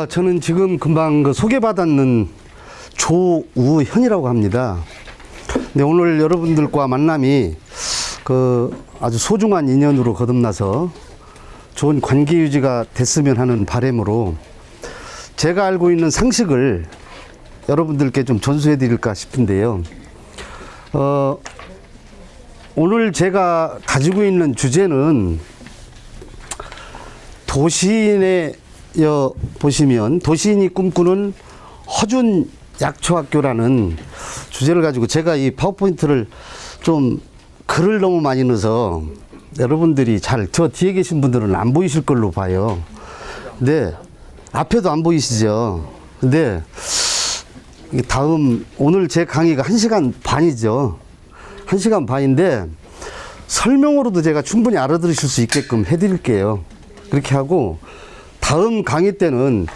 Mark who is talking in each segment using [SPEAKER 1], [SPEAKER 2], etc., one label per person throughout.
[SPEAKER 1] 저는 지금 금방 소개받았는 조우현이라고 합니다. 근데 오늘 여러분들과 만남이 아주 소중한 인연으로 거듭나서 좋은 관계 유지가 됐으면 하는 바람으로 제가 알고 있는 상식을 여러분들께 좀 전수해 드릴까 싶은데요. 오늘 제가 가지고 있는 주제는 도시인에 보시면 도시인이 꿈꾸는 허준 약초학교라는 주제를 가지고 제가 이 파워포인트를 좀 글을 너무 많이 넣어서 여러분들이 저 뒤에 계신 분들은 안 보이실 걸로 봐요. 근데 앞에도 안 보이시죠? 근데 오늘 제 강의가 1시간 반이죠. 1시간 반인데 설명으로도 제가 충분히 알아들으실 수 있게끔 해드릴게요. 그렇게 하고 다음 강의 때는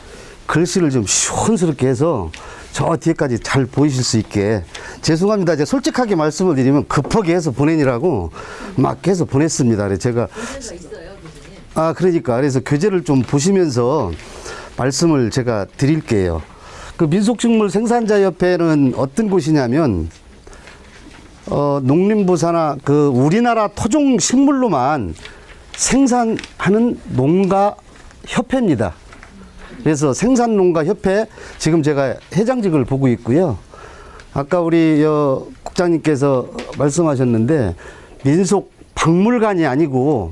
[SPEAKER 1] 글씨를 좀 시원스럽게 해서 저 뒤에까지 잘 보이실 수 있게. 죄송합니다. 제가 솔직하게 말씀을 드리면 급하게 해서 보내니라고 막 해서 보냈습니다. 그래서 제가
[SPEAKER 2] 교재가 있어요, 교수님.
[SPEAKER 1] 그러니까 그래서 교재를 좀 보시면서 말씀을 제가 드릴게요. 민속식물생산자협회는 어떤 곳이냐면 농림부 산하 우리나라 토종 식물로만 생산하는 농가협회입니다. 그래서 생산농가협회 지금 제가 회장직을 보고 있고요. 아까 우리 국장님께서 말씀하셨는데 민속박물관이 아니고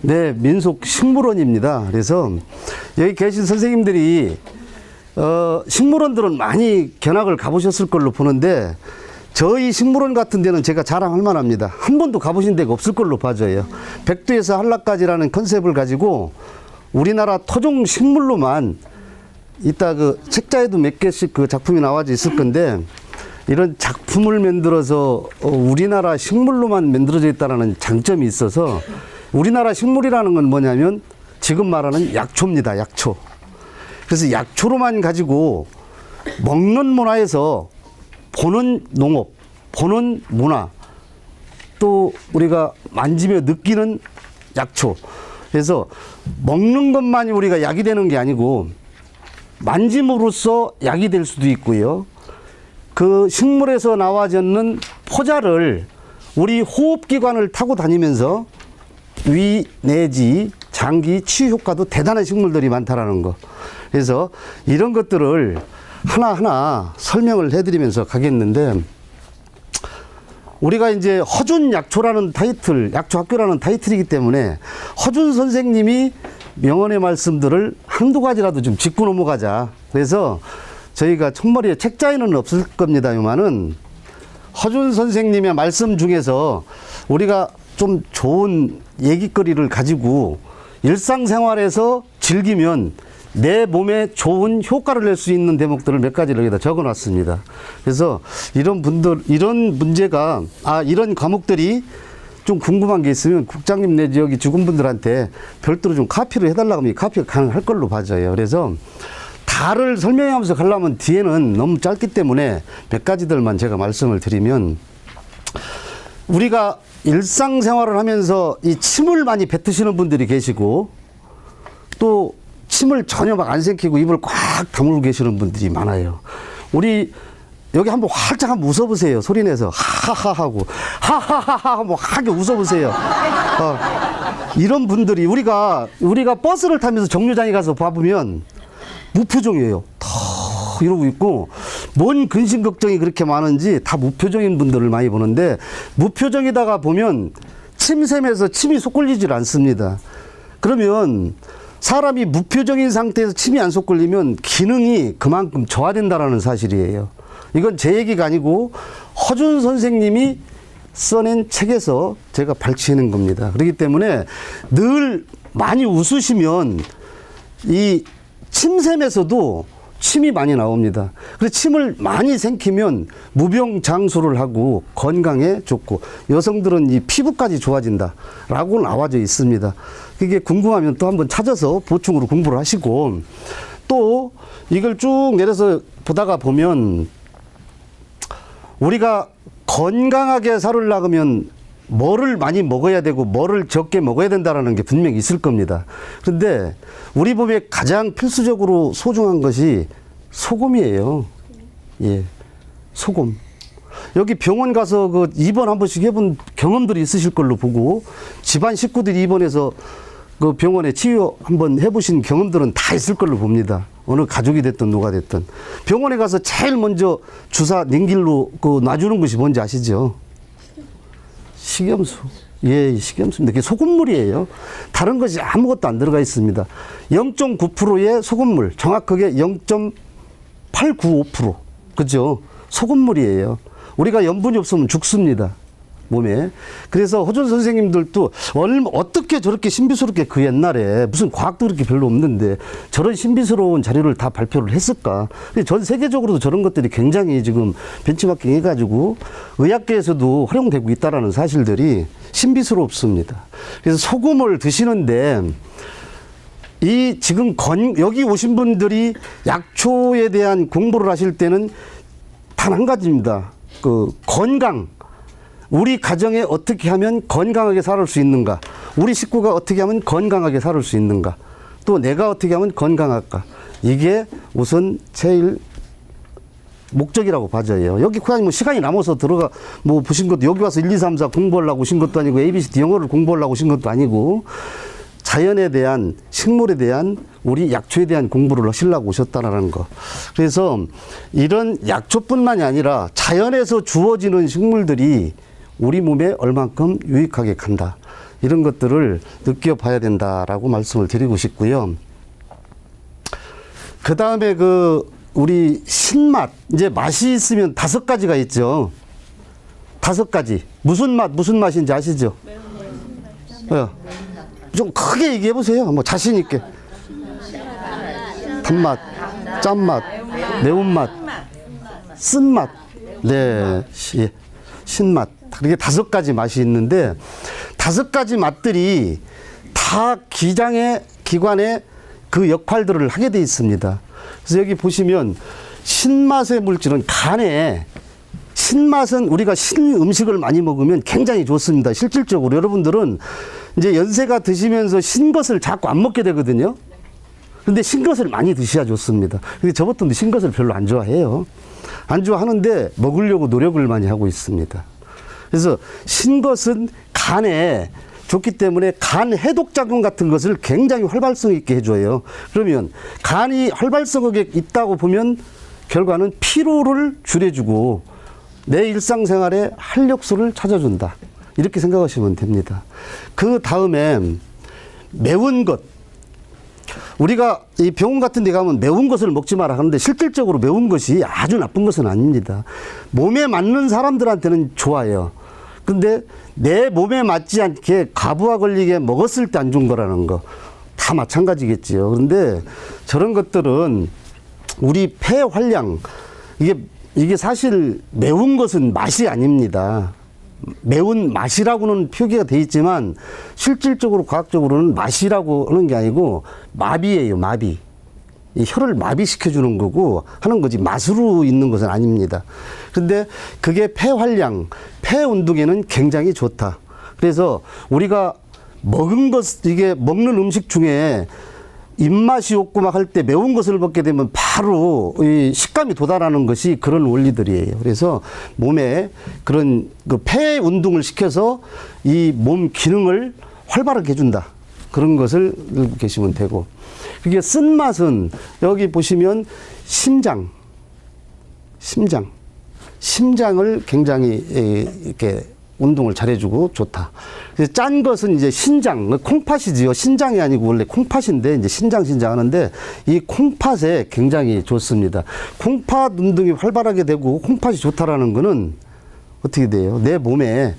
[SPEAKER 1] 네, 민속식물원입니다. 그래서 여기 계신 선생님들이 식물원들은 많이 견학을 가보셨을 걸로 보는데 저희 식물원 같은 데는 제가 자랑할 만합니다. 한 번도 가보신 데가 없을 걸로 봐져요. 백두에서 한라까지라는 컨셉을 가지고 우리나라 토종 식물로만 이따 책자에도 몇 개씩 작품이 나와져 있을 건데 이런 작품을 만들어서 우리나라 식물로만 만들어져 있다는 장점이 있어서 우리나라 식물이라는 건 뭐냐면 지금 말하는 약초입니다. 약초. 그래서 약초로만 가지고 먹는 문화에서 보는 농업, 보는 문화, 또 우리가 만지며 느끼는 약초. 그래서 먹는 것만이 우리가 약이 되는 게 아니고 만짐으로써 약이 될 수도 있고요. 그 식물에서 나와졌는 포자를 우리 호흡기관을 타고 다니면서 위, 내지, 장기 치유 효과도 대단한 식물들이 많다라는 거. 그래서 이런 것들을 하나하나 설명을 해드리면서 가겠는데 우리가 이제 허준 약초라는 타이틀, 약초학교라는 타이틀이기 때문에 허준 선생님이 명언의 말씀들을 한두 가지라도 좀 짚고 넘어가자. 그래서 저희가 첫머리에 책자에는 없을 겁니다만은 허준 선생님의 말씀 중에서 우리가 좀 좋은 얘기거리를 가지고 일상생활에서 즐기면 내 몸에 좋은 효과를 낼 수 있는 대목들을 몇 가지를 여기다 적어 놨습니다. 그래서 이런 문제가, 이런 과목들이 좀 궁금한 게 있으면 국장님 내지 여기 직원분들한테 별도로 좀 카피를 해달라고 하면 카피가 가능할 걸로 봐져요. 그래서 다를 설명하면서 가려면 뒤에는 너무 짧기 때문에 몇 가지들만 제가 말씀을 드리면 우리가 일상생활을 하면서 이 침을 많이 뱉으시는 분들이 계시고 또 침을 전혀 막 안 삼키고 입을 꽉 다물고 계시는 분들이 많아요. 우리 여기 한번 활짝 한번 웃어보세요. 소리내서 하하하 하고 하하하하 한번 하게 웃어보세요. 이런 분들이 우리가 버스를 타면서 정류장에 가서 봐보면 무표정이에요. 다 이러고 있고 뭔 근심 걱정이 그렇게 많은지 다 무표정인 분들을 많이 보는데 무표정에다가 보면 침샘에서 침이 솟굴리질 않습니다. 그러면 사람이 무표정인 상태에서 침이 안 솟굴리면 기능이 그만큼 저하된다라는 사실이에요. 이건 제 얘기가 아니고 허준 선생님이 써낸 책에서 제가 밝히는 겁니다. 그렇기 때문에 늘 많이 웃으시면 이 침샘에서도 침이 많이 나옵니다. 그래서 침을 많이 삼키면 무병장수를 하고 건강에 좋고 여성들은 이 피부까지 좋아진다라고 나와져 있습니다. 그게 궁금하면 또 한번 찾아서 보충으로 공부를 하시고 또 이걸 쭉 내려서 보다가 보면 우리가 건강하게 살으려면 뭐를 많이 먹어야 되고 뭐를 적게 먹어야 된다라는 게 분명히 있을 겁니다. 그런데 우리 몸에 가장 필수적으로 소중한 것이 소금이에요. 예, 소금. 여기 병원 가서 그 입원 한 번씩 해본 경험들이 있으실 걸로 보고 집안 식구들이 입원해서 그 병원에 치유 한번 해보신 경험들은 다 있을 걸로 봅니다. 어느 가족이 됐든 누가 됐든 병원에 가서 제일 먼저 주사 냉길로 그 놔주는 것이 뭔지 아시죠? 식염수. 예, 식염수입니다. 그게 소금물이에요. 다른 것이 아무것도 안 들어가 있습니다. 0.9%의 소금물, 정확하게 0.895%. 그죠? 소금물이에요. 우리가 염분이 없으면 죽습니다. 몸에. 그래서 호준 선생님들도 어떻게 저렇게 신비스럽게 그 옛날에 무슨 과학도 그렇게 별로 없는데 저런 신비스러운 자료를 다 발표를 했을까. 전 세계적으로도 저런 것들이 굉장히 지금 벤치마킹 해가지고 의학계에서도 활용되고 있다는 사실들이 신비스럽습니다. 그래서 소금을 드시는데 이 지금 여기 오신 분들이 약초에 대한 공부를 하실 때는 단 한 가지입니다. 그 건강. 우리 가정에 어떻게 하면 건강하게 살 수 있는가? 우리 식구가 어떻게 하면 건강하게 살 수 있는가? 또 내가 어떻게 하면 건강할까? 이게 우선 제일 목적이라고 봐져요. 여기 그냥 뭐 시간이 남아서 들어가 뭐 보신 것도 여기 와서 1, 2, 3, 4 공부하려고 오신 것도 아니고 ABCD 영어를 공부하려고 오신 것도 아니고 자연에 대한 식물에 대한 우리 약초에 대한 공부를 하시려고 오셨다는 거. 그래서 이런 약초뿐만이 아니라 자연에서 주어지는 식물들이 우리 몸에 얼만큼 유익하게 간다. 이런 것들을 느껴봐야 된다라고 말씀을 드리고 싶고요. 그 다음에 우리 신맛. 이제 맛이 있으면 5가지가 있죠. 5가지. 무슨 맛인지 아시죠? 좀 크게 얘기해 보세요. 뭐 자신있게. 단맛, 짠맛, 매운맛, 쓴맛, 네, 신맛. 그게 5가지 맛이 있는데 5가지 맛들이 다 기관의 그 역할들을 하게 돼 있습니다. 그래서 여기 보시면 신맛의 물질은 간에 신맛은 우리가 신 음식을 많이 먹으면 굉장히 좋습니다. 실질적으로 여러분들은 이제 연세가 드시면서 신 것을 자꾸 안 먹게 되거든요. 근데 신 것을 많이 드셔야 좋습니다. 근데 저 같은 신 것을 별로 안 좋아해요. 안 좋아하는데 먹으려고 노력을 많이 하고 있습니다. 그래서 신 것은 간에 좋기 때문에 간 해독작용 같은 것을 굉장히 활발성 있게 해줘요. 그러면 간이 활발성하게 있다고 보면 결과는 피로를 줄여주고 내 일상생활에 활력소를 찾아준다. 이렇게 생각하시면 됩니다. 그 다음에 매운 것. 우리가 이 병원 같은 데 가면 매운 것을 먹지 마라 하는데 실질적으로 매운 것이 아주 나쁜 것은 아닙니다. 몸에 맞는 사람들한테는 좋아요. 근데 내 몸에 맞지 않게 과부하 걸리게 먹었을 때 안 좋은 거라는 거. 다 마찬가지겠지요. 그런데 저런 것들은 우리 폐 활량, 이게 사실 매운 것은 맛이 아닙니다. 매운 맛이라고는 표기가 돼 있지만 실질적으로 과학적으로는 맛이라고 하는 게 아니고 마비예요, 마비. 이 혀를 마비시켜주는 거고 하는 거지 맛으로 있는 것은 아닙니다. 근데 그게 폐 활량, 폐 운동에는 굉장히 좋다. 그래서 우리가 이게 먹는 음식 중에 입맛이 없고 막 할 때 매운 것을 먹게 되면 바로 이 식감이 돋아나는 것이 그런 원리들이에요. 그래서 몸에 그런 그 폐 운동을 시켜서 이 몸 기능을 활발하게 해준다. 그런 것을 알고 계시면 되고. 그게 쓴맛은 여기 보시면 심장을 굉장히 이렇게 운동을 잘해주고 좋다. 짠 것은 이제 신장, 콩팥이지요. 신장이 아니고 원래 콩팥인데 이제 신장 하는데 이 콩팥에 굉장히 좋습니다. 콩팥 운동이 활발하게 되고 콩팥이 좋다라는 거는 어떻게 돼요? 내 몸에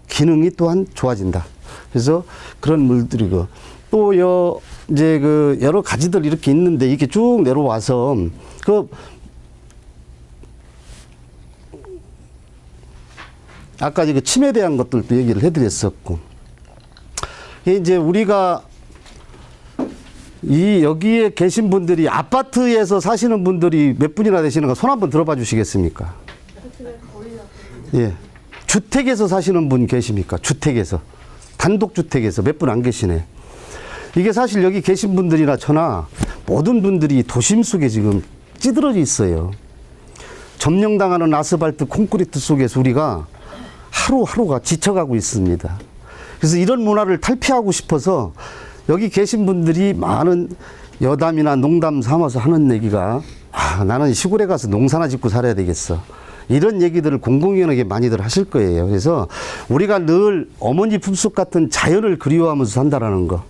[SPEAKER 1] 기능이 또한 좋아진다. 그래서 그런 물들이고 또 이제 여러 가지들 이렇게 있는데 이렇게 쭉 내려와서 아까 이거 침에 대한 것들도 얘기를 해드렸었고, 이제 우리가 여기에 계신 분들이 아파트에서 사시는 분들이 몇 분이나 되시는가 손 한번 들어봐 주시겠습니까? 예. 주택에서 사시는 분 계십니까? 주택에서. 단독주택에서 몇 분 안 계시네. 이게 사실 여기 계신 분들이나 저나 모든 분들이 도심 속에 지금 찌들어져 있어요. 점령당하는 아스팔트 콘크리트 속에서 우리가 하루하루가 지쳐가고 있습니다. 그래서 이런 문화를 탈피하고 싶어서 여기 계신 분들이 많은 여담이나 농담 삼아서 하는 얘기가 나는 시골에 가서 농사나 짓고 살아야 되겠어. 이런 얘기들을 공공연하게 많이들 하실 거예요. 그래서 우리가 늘 어머니 품속 같은 자연을 그리워하면서 산다라는 거.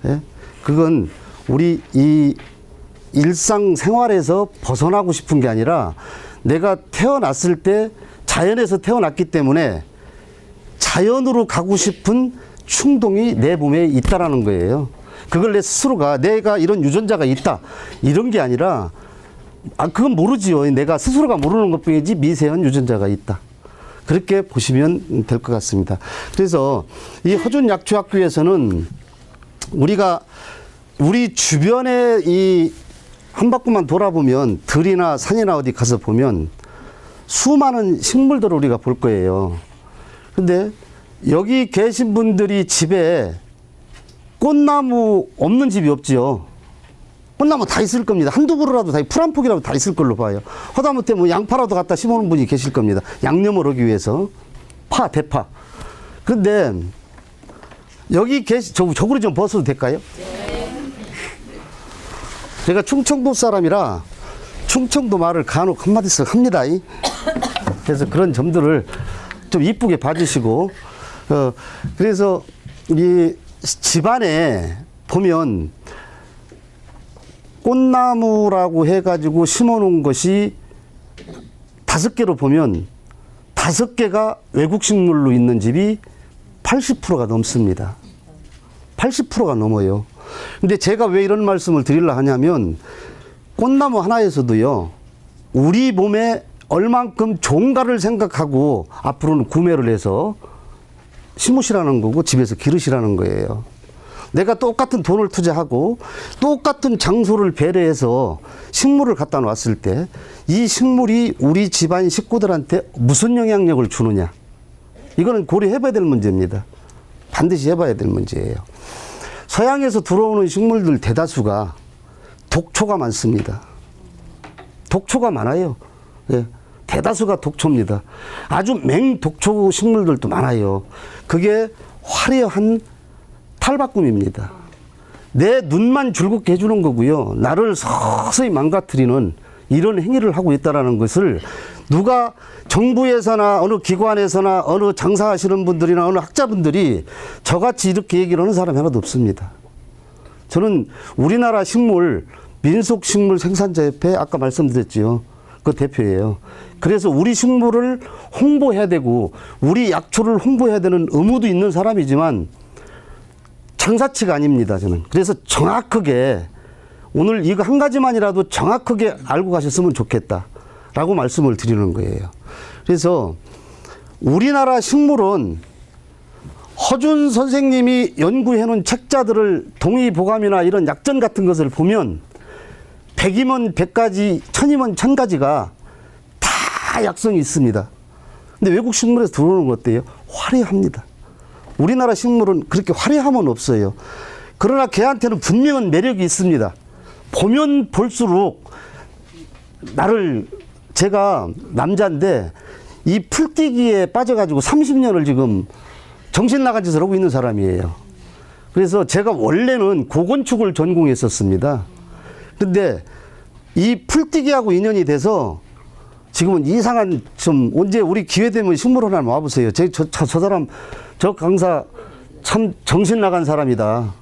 [SPEAKER 1] 예? 그건 우리 이 일상생활에서 벗어나고 싶은 게 아니라 내가 태어났을 때 자연에서 태어났기 때문에 자연으로 가고 싶은 충동이 내 몸에 있다라는 거예요. 그걸 내 스스로가 내가 이런 유전자가 있다 이런 게 아니라 그건 모르지요. 내가 스스로가 모르는 것뿐이지 미세한 유전자가 있다. 그렇게 보시면 될 것 같습니다. 그래서 이 허준약초학교에서는 우리가 우리 주변에 이 한 바퀴만 돌아보면 들이나 산이나 어디 가서 보면 수많은 식물들을 우리가 볼 거예요. 근데 여기 계신 분들이 집에 꽃나무 없는 집이 없지요. 꽃나무 다 있을 겁니다. 한두 그루라도 다, 풀 한 폭이라도 다 있을 걸로 봐요. 하다못해 뭐 양파라도 갖다 심어놓은 분이 계실 겁니다. 양념을 하기 위해서. 파, 대파. 근데 여기 저구리 좀 벗어도 될까요? 제가 충청도 사람이라 충청도 말을 간혹 한마디씩 합니다. 그래서 그런 점들을 좀 이쁘게 봐주시고, 그래서 이 집안에 보면 꽃나무라고 해가지고 심어놓은 것이 5개로 보면 5개가 외국 식물로 있는 집이 80%가 넘습니다. 80%가 넘어요. 근데 제가 왜 이런 말씀을 드리려 하냐면 꽃나무 하나에서도요, 우리 몸에 얼만큼 좋은가를 생각하고 앞으로는 구매를 해서 심으시라는 거고 집에서 기르시라는 거예요. 내가 똑같은 돈을 투자하고 똑같은 장소를 배려해서 식물을 갖다 놨을 때 이 식물이 우리 집안 식구들한테 무슨 영향력을 주느냐, 이거는 고려해 봐야 될 문제입니다. 반드시 해봐야 될 문제예요. 서양에서 들어오는 식물들 대다수가 독초가 많습니다. 독초가 많아요. 예, 대다수가 독초입니다. 아주 맹독초 식물들도 많아요. 그게 화려한 탈바꿈입니다. 내 눈만 즐겁게 해주는 거고요. 나를 서서히 망가뜨리는 이런 행위를 하고 있다는 것을 누가 정부에서나 어느 기관에서나 어느 장사하시는 분들이나 어느 학자분들이 저같이 이렇게 얘기를 하는 사람이 하나도 없습니다. 저는 우리나라 식물 민속식물 생산자협회 아까 말씀드렸지요. 그 대표예요. 그래서 우리 식물을 홍보해야 되고 우리 약초를 홍보해야 되는 의무도 있는 사람이지만 장사치가 아닙니다, 저는. 그래서 정확하게 오늘 이거 한 가지만이라도 정확하게 알고 가셨으면 좋겠다라고 말씀을 드리는 거예요. 그래서 우리나라 식물은 허준 선생님이 연구해 놓은 책자들을 동의보감이나 이런 약전 같은 것을 보면 100이면 100가지, 1000이면 1000가지가 다 약성이 있습니다. 근데 외국 식물에서 들어오는 거 어때요? 화려합니다. 우리나라 식물은 그렇게 화려함은 없어요. 그러나 걔한테는 분명한 매력이 있습니다. 보면 볼수록 제가 남자인데 이 풀떼기에 빠져가지고 30년을 지금 정신 나간 짓을 하고 있는 사람이에요. 그래서 제가 원래는 고건축을 전공했었습니다. 근데 이 풀떼기하고 인연이 돼서 지금은 이상한 좀 언제 우리 기회 되면 식물 하나 와보세요. 저 사람 저 강사 참 정신 나간 사람이다.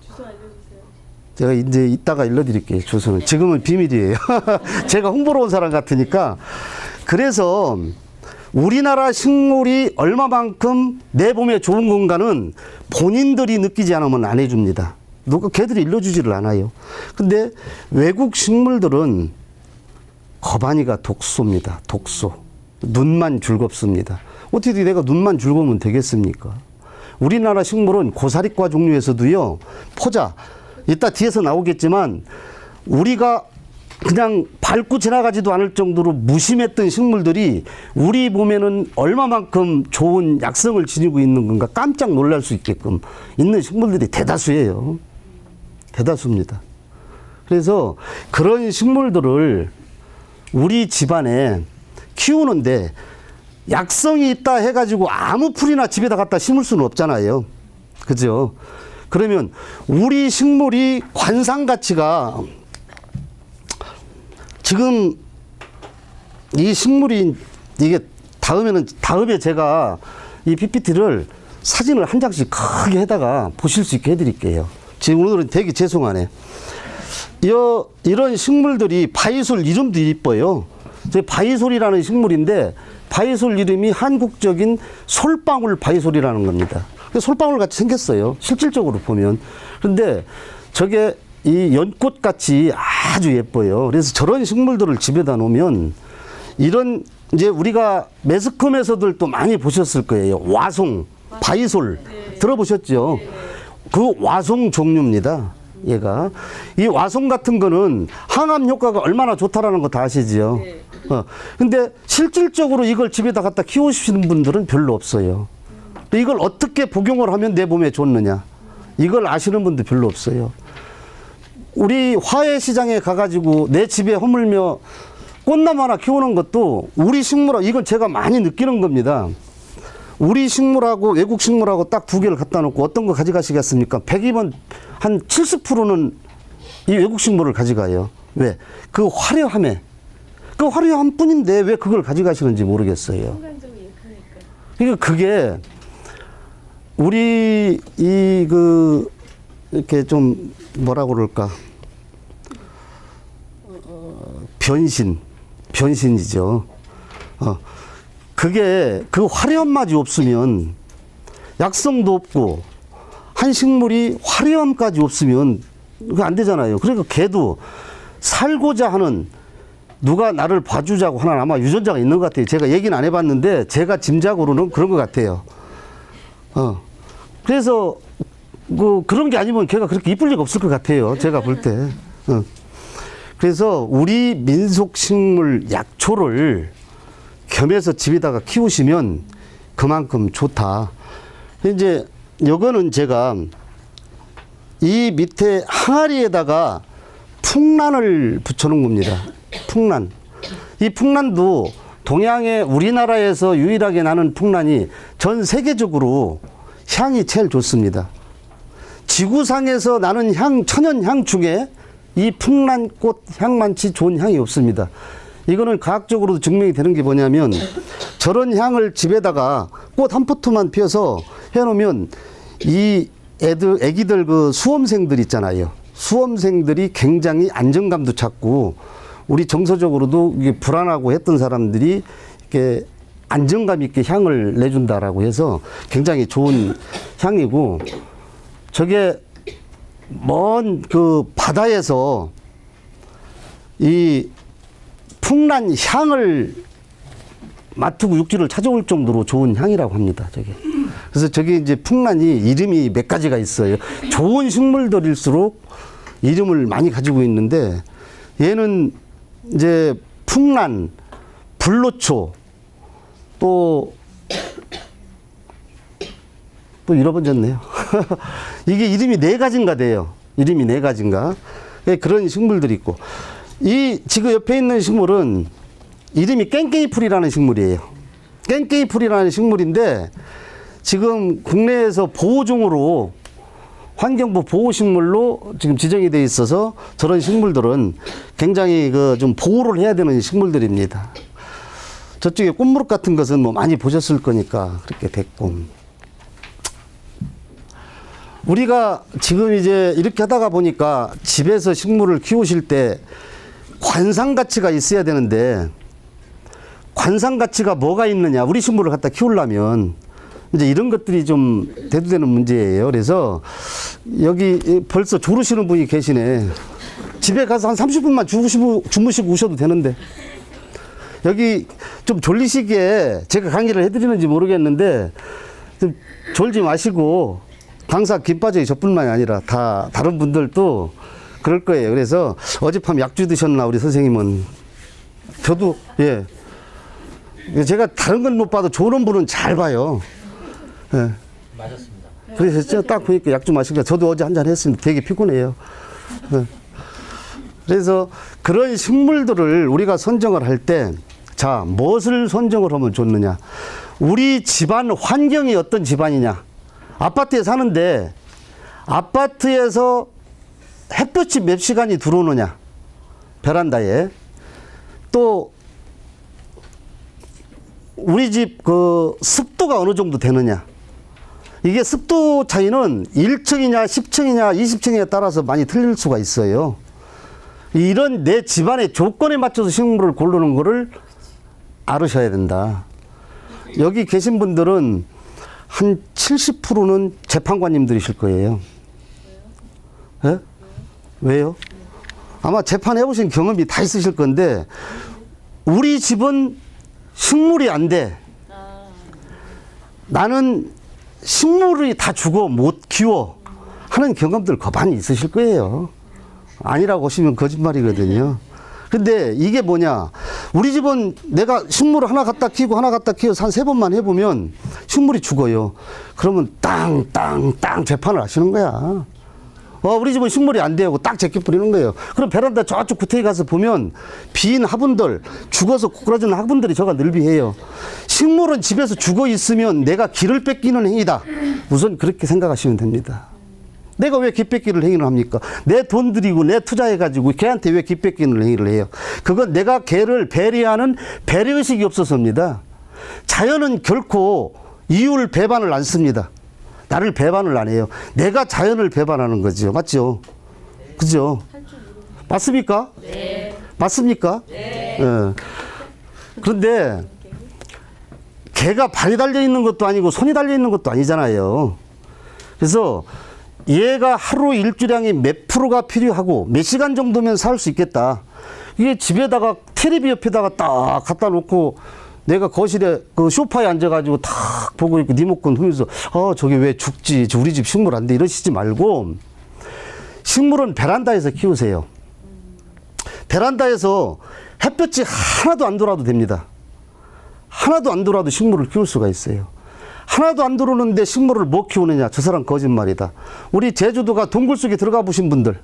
[SPEAKER 1] 제가 이제 이따가 일러드릴게요. 주소는 지금은 비밀이에요. 제가 홍보로 온 사람 같으니까. 그래서 우리나라 식물이 얼마만큼 내 몸에 좋은 건가는 본인들이 느끼지 않으면 안 해줍니다. 누가 걔들이 일러주지를 않아요. 근데 외국 식물들은 거반이가 독소입니다. 독소. 눈만 즐겁습니다. 어떻게 내가 눈만 즐거우면 되겠습니까? 우리나라 식물은 고사리과 종류에서도요, 포자, 이따 뒤에서 나오겠지만 우리가 그냥 밟고 지나가지도 않을 정도로 무심했던 식물들이 우리 몸에는 얼마만큼 좋은 약성을 지니고 있는 건가 깜짝 놀랄 수 있게끔 있는 식물들이 대다수예요. 대다수입니다. 그래서 그런 식물들을 우리 집안에 키우는데 약성이 있다 해가지고 아무 풀이나 집에다 갖다 심을 수는 없잖아요. 그죠? 그러면 우리 식물이 관상 가치가 지금 이 식물이 이게 다음에 제가 이 PPT를 사진을 한 장씩 크게 해다가 보실 수 있게 해드릴게요. 지금 오늘은 되게 죄송하네. 이런 식물들이 바이솔 이름도 이뻐요. 바이솔이라는 식물인데 바이솔 이름이 한국적인 솔방울 바이솔이라는 겁니다. 솔방울 같이 생겼어요. 실질적으로 보면. 그런데 저게 이 연꽃 같이 아주 예뻐요. 그래서 저런 식물들을 집에다 놓으면 이런 이제 우리가 매스컴에서들 또 많이 보셨을 거예요. 와송, 바이솔 들어보셨죠? 그 와송 종류입니다. 얘가 이 와송 같은 거는 항암 효과가 얼마나 좋다라는 거 다 아시지요? 근데 실질적으로 이걸 집에다 갖다 키우시는 분들은 별로 없어요. 이걸 어떻게 복용을 하면 내 몸에 좋느냐? 이걸 아시는 분들 별로 없어요. 우리 화훼 시장에 가가지고 내 집에 허물며 꽃나무 하나 키우는 것도 우리 식물하고 이건 제가 많이 느끼는 겁니다. 우리 식물하고 외국 식물하고 딱 두 개를 갖다 놓고 어떤 거 가져가시겠습니까? 100이면 한 70%는 이 외국 식물을 가져가요. 왜? 그 화려함에. 그 화려함 뿐인데 왜 그걸 가져가시는지 모르겠어요. 그러니까 그게 우리 이렇게 좀 뭐라 그럴까? 변신이죠. 그게 그 화려함마저 없으면 약성도 없고 한 식물이 화려함까지 없으면 그거 안 되잖아요. 그러니까 걔도 살고자 하는 누가 나를 봐주자고 하는 아마 유전자가 있는 것 같아요. 제가 얘기는 안 해봤는데 제가 짐작으로는 그런 것 같아요. 그래서 그런 게 아니면 걔가 그렇게 이쁠 리가 없을 것 같아요. 제가 볼 때. 그래서 우리 민속식물 약초를 겸해서 집에다가 키우시면 그만큼 좋다. 이제 요거는 제가 이 밑에 항아리에다가 풍란을 붙여놓은 겁니다. 풍란. 이 풍란도 동양의 우리나라에서 유일하게 나는 풍란이 전 세계적으로 향이 제일 좋습니다. 지구상에서 나는 천연 향 중에 이 풍란꽃 향만치 좋은 향이 없습니다. 이거는 과학적으로도 증명이 되는 게 뭐냐면 저런 향을 집에다가 꽃 한 포트만 피워서 해놓으면 이 애기들 그 수험생들 있잖아요. 수험생들이 굉장히 안정감도 찾고 우리 정서적으로도 이게 불안하고 했던 사람들이 이렇게 안정감 있게 향을 내준다라고 해서 굉장히 좋은 향이고 저게 먼 그 바다에서 이 풍란 향을 맡고 육지를 찾아올 정도로 좋은 향이라고 합니다. 저게. 그래서 저게 이제 풍란이 이름이 몇 가지가 있어요. 좋은 식물들일수록 이름을 많이 가지고 있는데 얘는 이제 풍란, 불로초 또 잃어버렸네요. 이게 이름이 4가지인가 돼요. 이름이 4가지인가. 그런 식물들이 있고. 이 지금 옆에 있는 식물은 이름이 깽깽이풀이라는 식물이에요. 깽깽이풀이라는 식물인데 지금 국내에서 보호종으로 환경부 보호식물로 지금 지정이 돼 있어서 저런 식물들은 굉장히 좀 보호를 해야 되는 식물들입니다. 저쪽에 꽃무릇 같은 것은 뭐 많이 보셨을 거니까 그렇게 됐고. 우리가 지금 이제 이렇게 하다가 보니까 집에서 식물을 키우실 때 관상 가치가 있어야 되는데 관상 가치가 뭐가 있느냐. 우리 식물을 갖다 키우려면 이제 이런 것들이 좀 대두되는 문제예요. 그래서 여기 벌써 조르시는 분이 계시네. 집에 가서 한 30분만 주무시고 오셔도 되는데. 여기 좀 졸리시기에 제가 강의를 해드리는지 모르겠는데 좀 졸지 마시고 강사 김빠져이 저뿐만이 아니라 다 다른 분들도 그럴 거예요. 그래서 어젯밤 약주 드셨나 우리 선생님은. 저도 예. 제가 다른 건 못 봐도 좋은 분은 잘 봐요. 예.
[SPEAKER 3] 맞았습니다.
[SPEAKER 1] 그래서 딱 보니까 약주 마시니까 저도 어제 한잔 했습니다. 되게 피곤해요. 예. 그래서 그런 식물들을 우리가 선정을 할 때, 자, 무엇을 선정을 하면 좋느냐. 우리 집안 환경이 어떤 집안이냐. 아파트에 사는데, 아파트에서 햇볕이 몇 시간이 들어오느냐. 베란다에. 또, 우리 집 그 습도가 어느 정도 되느냐. 이게 습도 차이는 1층이냐, 10층이냐, 20층에 따라서 많이 틀릴 수가 있어요. 이런 내 집안의 조건에 맞춰서 식물을 고르는 거를 알으셔야 된다. 여기 계신 분들은 한 70%는 재판관님들이실 거예요. 예? 왜요? 아마 재판해 보신 경험이 다 있으실 건데, 우리 집은 식물이 안 돼. 나는 식물이 다 죽어 못 키워 하는 경험들 많이 있으실 거예요. 아니라고 하시면 거짓말이거든요. 근데 이게 뭐냐. 우리 집은 내가 식물을 하나 갖다 키우고 하나 갖다 키워서 한 3번만 해보면 식물이 죽어요. 그러면 땅 재판을 하시는 거야. 우리 집은 식물이 안 되고 딱 제껴 뿌리는 거예요. 그럼 베란다 저쪽 구태에 가서 보면 빈 화분들, 죽어서 고꾸라지는 화분들이 저가 늘비해요. 식물은 집에서 죽어 있으면 내가 기를 뺏기는 행위다. 우선 그렇게 생각하시면 됩니다. 내가 왜 기 뺏기를 행위를 합니까? 내 돈 들이고 내 투자해가지고 걔한테 왜 기 뺏기는 행위를 해요? 그건 내가 걔를 배려하는 배려의식이 없어서입니다. 자연은 결코 이율 배반을 안 씁니다. 나를 배반을 안 해요. 내가 자연을 배반하는 거죠. 맞죠? 그죠? 맞습니까?
[SPEAKER 2] 네.
[SPEAKER 1] 맞습니까?
[SPEAKER 2] 네.
[SPEAKER 1] 예. 그런데 개가 발이 달려 있는 것도 아니고 손이 달려 있는 것도 아니잖아요. 그래서 얘가 하루 일주량이 몇 프로가 필요하고 몇 시간 정도면 살 수 있겠다. 이게 집에다가 테레비 옆에다가 딱 갖다 놓고 내가 거실에 그 소파에 앉아가지고 탁 보고 있고 리모컨 보면서 저게 왜 죽지? 우리 집 식물 안 돼. 이러시지 말고 식물은 베란다에서 키우세요. 베란다에서 햇볕이 하나도 안 들어와도 됩니다. 하나도 안 들어와도 식물을 키울 수가 있어요. 하나도 안 들어오는데 식물을 못 키우느냐? 저 사람 거짓말이다. 우리 제주도가 동굴 속에 들어가 보신 분들,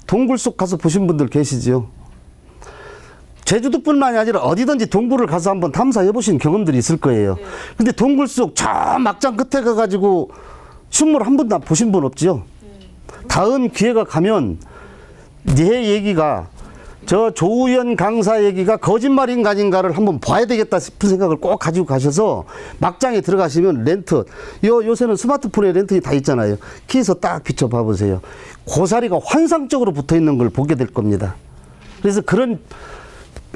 [SPEAKER 1] 동굴 속 가서 보신 분들 계시지요? 제주도뿐만이 아니라 어디든지 동굴을 가서 한번 탐사해 보신 경험들이 있을 거예요. 근데 동굴 속 저 막장 끝에 가가지고 식물 한 번도 보신 분 없지요? 다음 기회가 가면 내 얘기가 저 조우연 강사 얘기가 거짓말인가 아닌가를 한번 봐야 되겠다 싶은 생각을 꼭 가지고 가셔서 막장에 들어가시면 렌트, 요새는 스마트폰에 렌트가 다 있잖아요. 키에서 딱 비춰봐 보세요. 고사리가 환상적으로 붙어 있는 걸 보게 될 겁니다. 그래서 그런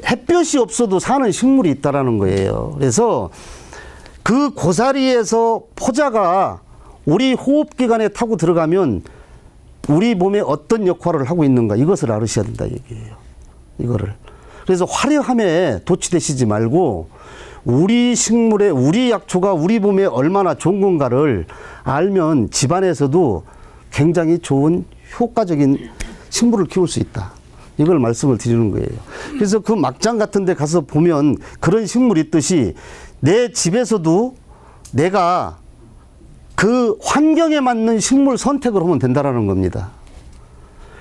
[SPEAKER 1] 햇볕이 없어도 사는 식물이 있다라는 거예요. 그래서 그 고사리에서 포자가 우리 호흡기관에 타고 들어가면 우리 몸에 어떤 역할을 하고 있는가 이것을 알으셔야 된다 얘기예요. 이거를. 그래서 화려함에 도취되시지 말고 우리 식물의 우리 약초가 우리 몸에 얼마나 좋은 건가를 알면 집안에서도 굉장히 좋은 효과적인 식물을 키울 수 있다. 이걸 말씀을 드리는 거예요. 그래서 그 막장 같은 데 가서 보면 그런 식물이 있듯이 내 집에서도 내가 그 환경에 맞는 식물 선택을 하면 된다라는 겁니다.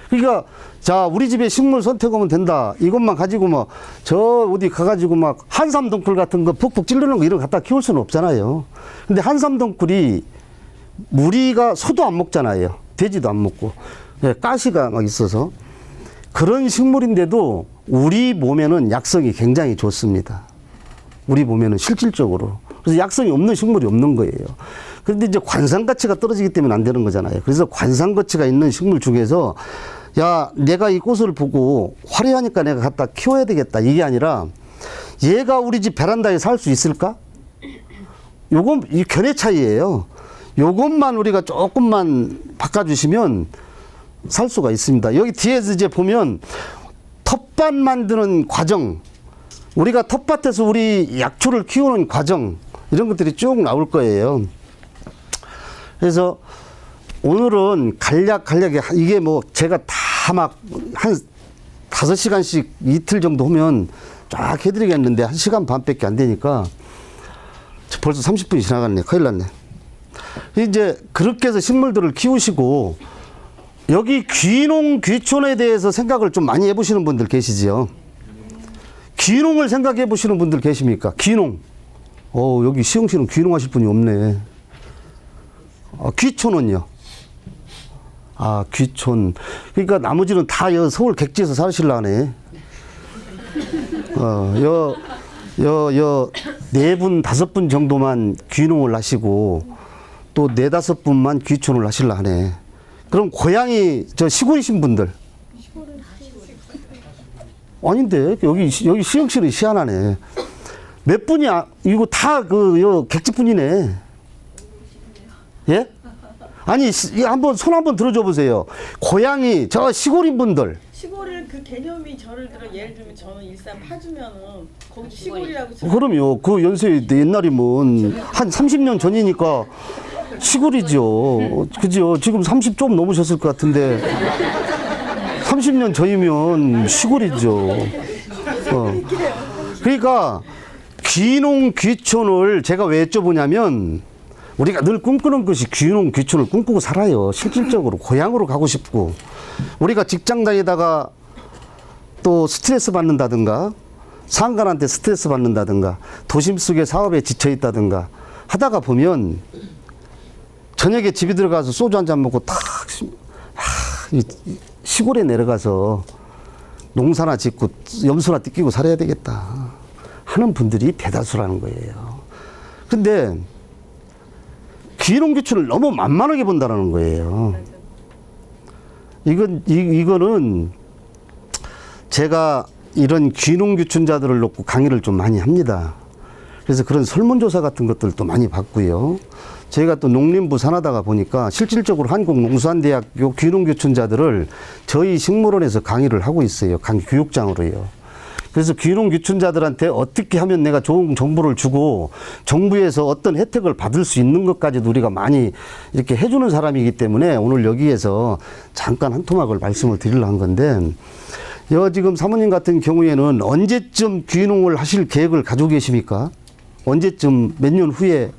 [SPEAKER 1] 그러니까 자 우리 집에 식물 선택하면 된다. 이것만 가지고 뭐 저 어디 가가지고 막 한삼덩굴 같은 거 푹푹 찌르는 거 이런 거 갖다 키울 수는 없잖아요. 근데 한삼덩굴이 무리가 소도 안 먹잖아요. 돼지도 안 먹고 가시가 막 있어서 그런 식물인데도 우리 몸에는 약성이 굉장히 좋습니다. 우리 몸에는 실질적으로. 그래서 약성이 없는 식물이 없는 거예요. 그런데 이제 관상 가치가 떨어지기 때문에 안 되는 거잖아요. 그래서 관상 가치가 있는 식물 중에서 야, 내가 이 꽃을 보고 화려하니까 내가 갖다 키워야 되겠다. 이게 아니라 얘가 우리 집 베란다에 살 수 있을까? 요건 이 견해 차이예요. 요것만 우리가 조금만 바꿔주시면 살 수가 있습니다. 여기 뒤에서 이제 보면 텃밭 만드는 과정, 우리가 텃밭에서 우리 약초를 키우는 과정 이런 것들이 쭉 나올 거예요. 그래서 오늘은 간략하게 이게 뭐 제가 다 다 막 한 5시간씩 이틀 정도 하면 쫙 해드리겠는데 1시간 반밖에 안 되니까 벌써 30분이 지나갔네. 큰일 났네. 이제 그렇게 해서 식물들을 키우시고 여기 귀농 귀촌에 대해서 생각을 좀 많이 해보시는 분들 계시지요. 귀농을 생각해 보시는 분들 계십니까? 귀농. 여기 시흥시는 귀농하실 분이 없네. 귀촌은요? 귀촌. 그러니까 나머지는 다 서울 객지에서 사시려네. 네 분, 5분 정도만 귀농을 하시고 또 4, 5분만 귀촌을 하시려 하네. 그럼 고향이 시골이신 분들. 아닌데 여기 시흥시는 희한하네. 몇 분이 이거 다 객지분이네. 예? 아니 한번 손 한번 들어줘 보세요. 고향이 저 시골인 분들.
[SPEAKER 3] 시골을 그 개념이 저를 들어 예를 들면 저는 일산 파주면은 거기 시골이라고
[SPEAKER 1] 그럼요. 그 연세 옛날이면 한 30년 전이니까 시골이죠. 그죠? 지금 30 좀 넘으셨을 것 같은데 30년 전이면 시골이죠. 그러니까 귀농 귀촌을 제가 왜 여쭤보냐면 우리가 늘 꿈꾸는 것이 귀농 귀촌을 꿈꾸고 살아요. 실질적으로 고향으로 가고 싶고 우리가 직장 다니다가 또 스트레스 받는다든가 상관한테 스트레스 받는다든가 도심 속의 사업에 지쳐 있다든가 하다가 보면 저녁에 집에 들어가서 소주 한잔 먹고 탁 시골에 내려가서 농사나 짓고 염소나 뜯기고 살아야 되겠다 하는 분들이 대다수라는 거예요. 근데 귀농귀촌을 너무 만만하게 본다는 거예요. 이거는 제가 이런 귀농귀촌자들을 놓고 강의를 좀 많이 합니다. 그래서 그런 설문조사 같은 것들도 많이 받고요. 저희가 또 농림부 산하다가 보니까 실질적으로 한국농수산대학교 귀농귀촌자들을 저희 식물원에서 강의를 하고 있어요. 강의 교육장으로요. 그래서 귀농귀촌자들한테 어떻게 하면 내가 좋은 정보를 주고 정부에서 어떤 혜택을 받을 수 있는 것까지도 우리가 많이 이렇게 해주는 사람이기 때문에 오늘 여기에서 잠깐 한 토막을 말씀을 드리려고 한 건데 지금 사모님 같은 경우에는 언제쯤 귀농을 하실 계획을 가지고 계십니까? 언제쯤 몇 년 후에?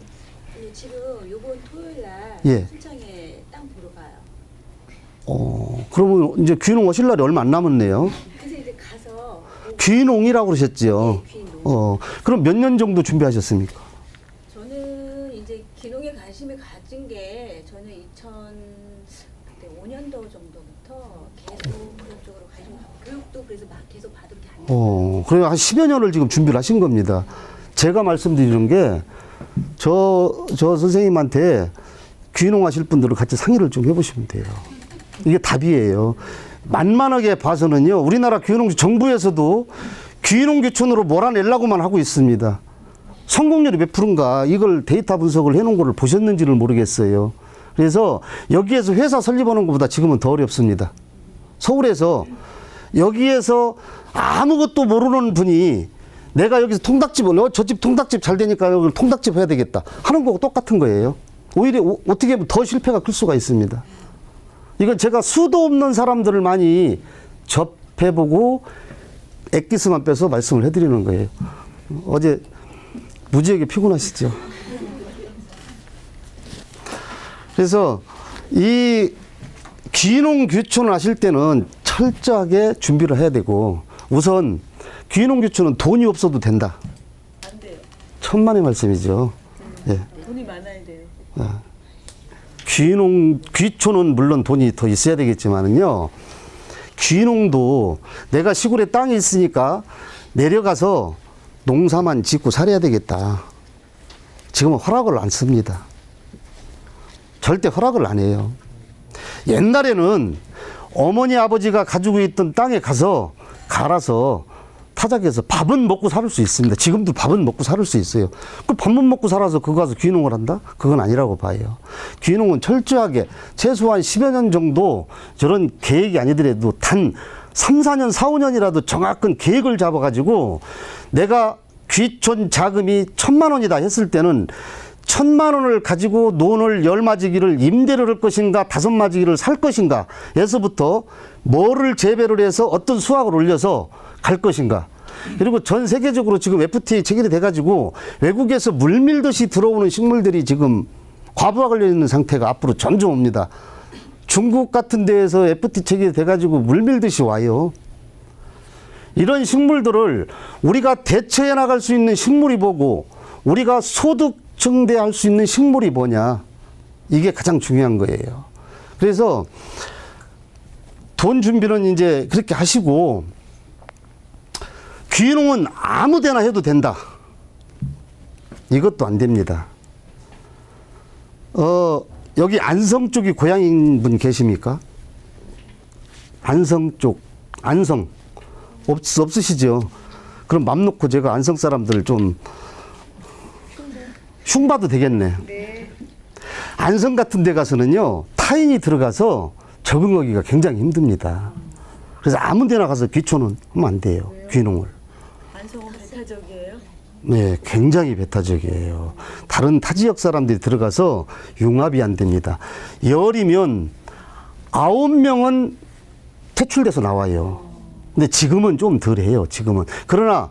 [SPEAKER 2] 지금 요번 토요일 날
[SPEAKER 1] 예.
[SPEAKER 2] 순창에 땅 보러 가요.
[SPEAKER 1] 그러면 이제 귀농 하실 날이 얼마 안 남았네요.
[SPEAKER 2] 그래서 이제 가서
[SPEAKER 1] 귀농이라고 그러셨죠?
[SPEAKER 2] 네, 귀농.
[SPEAKER 1] 그럼 몇 년 정도 준비하셨습니까?
[SPEAKER 2] 저는 이제 귀농에 관심을 가진 게 저는 2005년도 정도부터 계속 그런 쪽으로 관심 갖고 교육도 그래서 막 계속 받은 게 아니에요.
[SPEAKER 1] 그래요. 한 10여 년을 지금 준비를 하신 겁니다. 제가 말씀드리는 게, 저 선생님한테 귀농하실 분들을 같이 상의를 좀 해보시면 돼요. 이게 답이에요. 만만하게 봐서는요, 우리나라 정부에서도 귀농귀촌으로 몰아내려고만 하고 있습니다. 성공률이 몇 프로인가, 이걸 데이터 분석을 해놓은 거를 보셨는지를 모르겠어요. 그래서 여기에서 회사 설립하는 것보다 지금은 더 어렵습니다. 서울에서 여기에서 아무것도 모르는 분이 내가 여기서 통닭집을 저 집 통닭집 잘 되니까 여기 통닭집 해야 되겠다 하는 거하고 똑같은 거예요. 오히려 어떻게 보면 더 실패가 클 수가 있습니다. 이건 제가 수도 없는 사람들을 많이 접해보고 엑기스만 빼서 말씀을 해드리는 거예요. 어제 무지하게 피곤하시죠? 그래서 이 귀농귀촌을 하실 때는 철저하게 준비를 해야 되고 우선 귀농귀촌은 돈이 없어도 된다.
[SPEAKER 3] 안 돼요.
[SPEAKER 1] 천만의 말씀이죠. 예.
[SPEAKER 3] 돈이 많아야 돼요.
[SPEAKER 1] 귀촌은 물론 돈이 더 있어야 되겠지만은요. 귀농도 내가 시골에 땅이 있으니까 내려가서 농사만 짓고 살아야 되겠다. 지금은 허락을 안 씁니다. 절대 허락을 안 해요. 옛날에는 어머니 아버지가 가지고 있던 땅에 가서 갈아서 타작해서 밥은 먹고 살 수 있습니다. 지금도 밥은 먹고 살 수 있어요. 그 밥만 먹고 살아서 그거 가서 귀농을 한다? 그건 아니라고 봐요. 귀농은 철저하게 최소한 10여 년 정도 저런 계획이 아니더라도 단 3, 4년, 4, 5년이라도 정확한 계획을 잡아가지고 내가 귀촌 자금이 1,000만 원이다 했을 때는 1,000만 원을 가지고 논을 10마지기를 임대를 할 것인가 5마지기를 살 것인가 에서부터 뭐를 재배를 해서 어떤 수확을 올려서 갈 것인가. 그리고 전 세계적으로 지금 FTA 체결이 돼가지고 외국에서 물밀듯이 들어오는 식물들이 지금 과부하 걸려 있는 상태가 앞으로 점점 옵니다. 중국 같은 데에서 FTA 체결이 돼가지고 물밀듯이 와요. 이런 식물들을 우리가 대처해 나갈 수 있는 식물이 뭐고 우리가 소득 증대할 수 있는 식물이 뭐냐. 이게 가장 중요한 거예요. 그래서 돈 준비는 이제 그렇게 하시고 귀농은 아무 데나 해도 된다. 이것도 안 됩니다. 여기 안성 쪽이 고향인 분 계십니까? 안성 쪽, 안성. 없으시죠? 그럼 맘 놓고 제가 안성 사람들 좀 흉봐도 되겠네.
[SPEAKER 3] 네.
[SPEAKER 1] 안성 같은 데 가서는요, 타인이 들어가서 적응하기가 굉장히 힘듭니다. 그래서 아무 데나 가서 귀촌은 하면 안 돼요. 귀농을.
[SPEAKER 3] 안성은 배타적이에요?
[SPEAKER 1] 네, 굉장히 배타적이에요. 다른 타 지역 사람들이 들어가서 융합이 안 됩니다. 열이면 9명은 퇴출돼서 나와요. 근데 지금은 좀 덜해요, 지금은. 그러나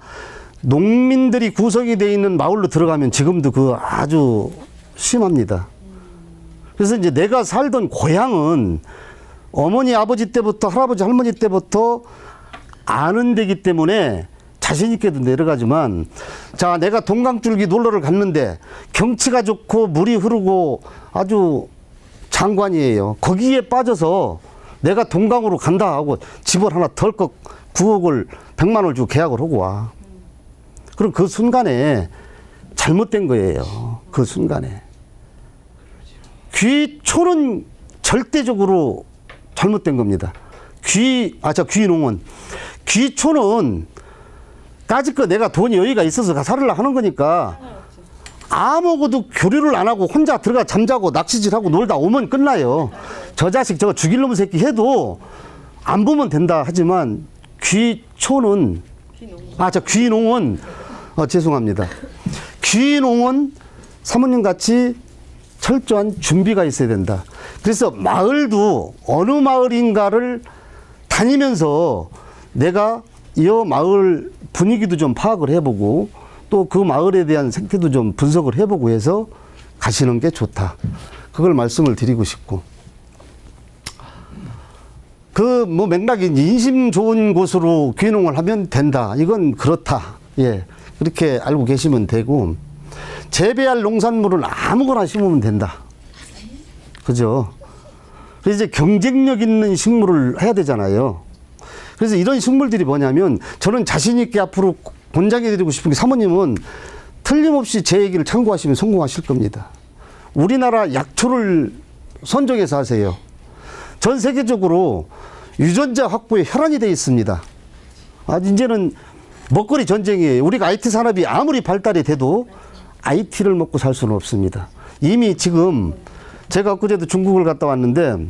[SPEAKER 1] 농민들이 구성이 되어 있는 마을로 들어가면 지금도 그 아주 심합니다. 그래서 이제 내가 살던 고향은 어머니, 아버지 때부터 할아버지, 할머니 때부터 아는 데기 때문에 자신있게도 내려가지만, 자, 내가 동강줄기 놀러를 갔는데 경치가 좋고 물이 흐르고 아주 장관이에요. 거기에 빠져서 내가 동강으로 간다 하고 집을 하나 덜컥 9억을 100만 원을 주고 계약을 하고 와. 그럼 그 순간에 잘못된 거예요. 그 순간에. 귀촌은 절대적으로 잘못된 겁니다. 귀농은. 귀촌은 까짓거 내가 돈이 여유가 있어서 살으려 하는 거니까 아무것도 교류를 안 하고 혼자 들어가 잠자고 낚시질하고 놀다 오면 끝나요. 저 자식 저거 죽일 놈 새끼 해도 안 보면 된다 하지만 귀촌은 귀농은 죄송합니다. 귀농은 사모님 같이 철저한 준비가 있어야 된다. 그래서 마을도 어느 마을인가를 다니면서 내가 이 마을 분위기도 좀 파악을 해보고 또 그 마을에 대한 생태도 좀 분석을 해보고 해서 가시는 게 좋다. 그걸 말씀을 드리고 싶고. 그 뭐 맥락이 인심 좋은 곳으로 귀농을 하면 된다. 이건 그렇다. 예. 그렇게 알고 계시면 되고, 재배할 농산물은 아무거나 심으면 된다. 그죠? 그래서 이제 경쟁력 있는 식물을 해야 되잖아요. 그래서 이런 식물들이 뭐냐면, 저는 자신있게 앞으로 권장해드리고 싶은 게, 사모님은 틀림없이 제 얘기를 참고하시면 성공하실 겁니다. 우리나라 약초를 선정해서 하세요. 전 세계적으로 유전자 확보에 혈안이 되어 있습니다. 이제는 먹거리 전쟁이에요. 우리가 IT 산업이 아무리 발달이 돼도 IT를 먹고 살 수는 없습니다. 이미 지금 제가 엊그제도 중국을 갔다 왔는데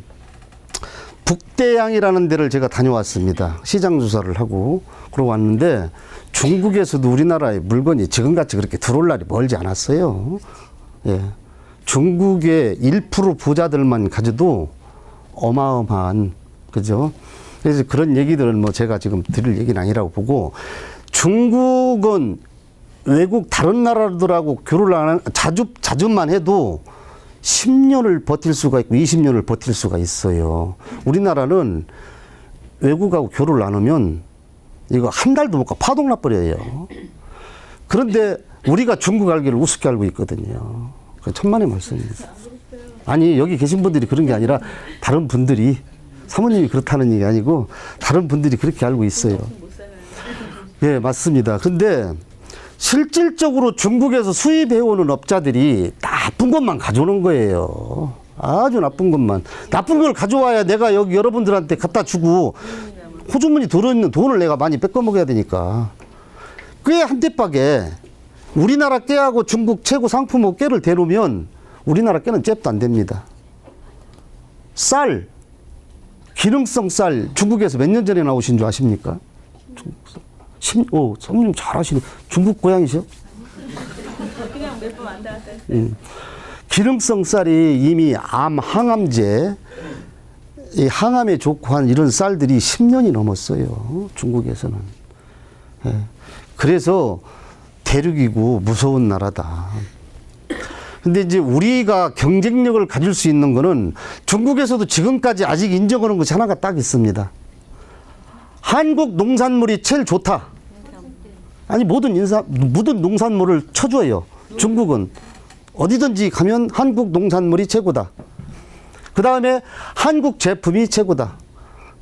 [SPEAKER 1] 북대양이라는 데를 제가 다녀왔습니다. 시장 조사를 하고 그러고 왔는데 중국에서도 우리나라의 물건이 지금같이 그렇게 들어올 날이 멀지 않았어요. 예. 중국의 1% 부자들만 가져도 어마어마한, 그죠? 그래서 그런 얘기들은 뭐 제가 지금 드릴 얘기는 아니라고 보고, 중국은 외국 다른 나라들하고 교류를 안 자주만 해도 10년을 버틸 수가 있고 20년을 버틸 수가 있어요. 우리나라는 외국하고 교류를 안 하면 이거 한 달도 못 가 파동 나버려요. 그런데 우리가 중국 알기를 우습게 알고 있거든요. 천만의 말씀입니다. 아니, 여기 계신 분들이 그런 게 아니라 다른 분들이, 사모님이 그렇다는 얘기 아니고 다른 분들이 그렇게 알고 있어요. 예, 맞습니다. 근데 실질적으로 중국에서 수입해오는 업자들이 나쁜 것만 가져오는 거예요. 아주 나쁜 것만. 나쁜 걸 가져와야 내가 여기 여러분들한테 갖다 주고 호주머니 들어있는 돈을 내가 많이 뺏어 먹어야 되니까. 꽤 한 대박에 우리나라 깨하고 중국 최고 상품하고 깨를 대놓으면 우리나라 깨는 잽도 안 됩니다. 쌀, 기능성 쌀, 중국에서 몇 년 전에 나오신 줄 아십니까? 선생님 잘 아시네. 중국 고향이셔?
[SPEAKER 3] 그냥 몇 번 안 닿았어요.
[SPEAKER 1] 기능성 쌀이 이미 암 항암제 이 항암에 좋고 한 이런 쌀들이 10년이 넘었어요. 중국에서는. 예. 그래서 대륙이고 무서운 나라다. 근데 이제 우리가 경쟁력을 가질 수 있는 거는 중국에서도 지금까지 아직 인정하는 것이 하나가 딱 있습니다. 한국 농산물이 제일 좋다. 아니, 모든 농산물을 쳐줘요. 중국은. 어디든지 가면 한국 농산물이 최고다. 그 다음에 한국 제품이 최고다.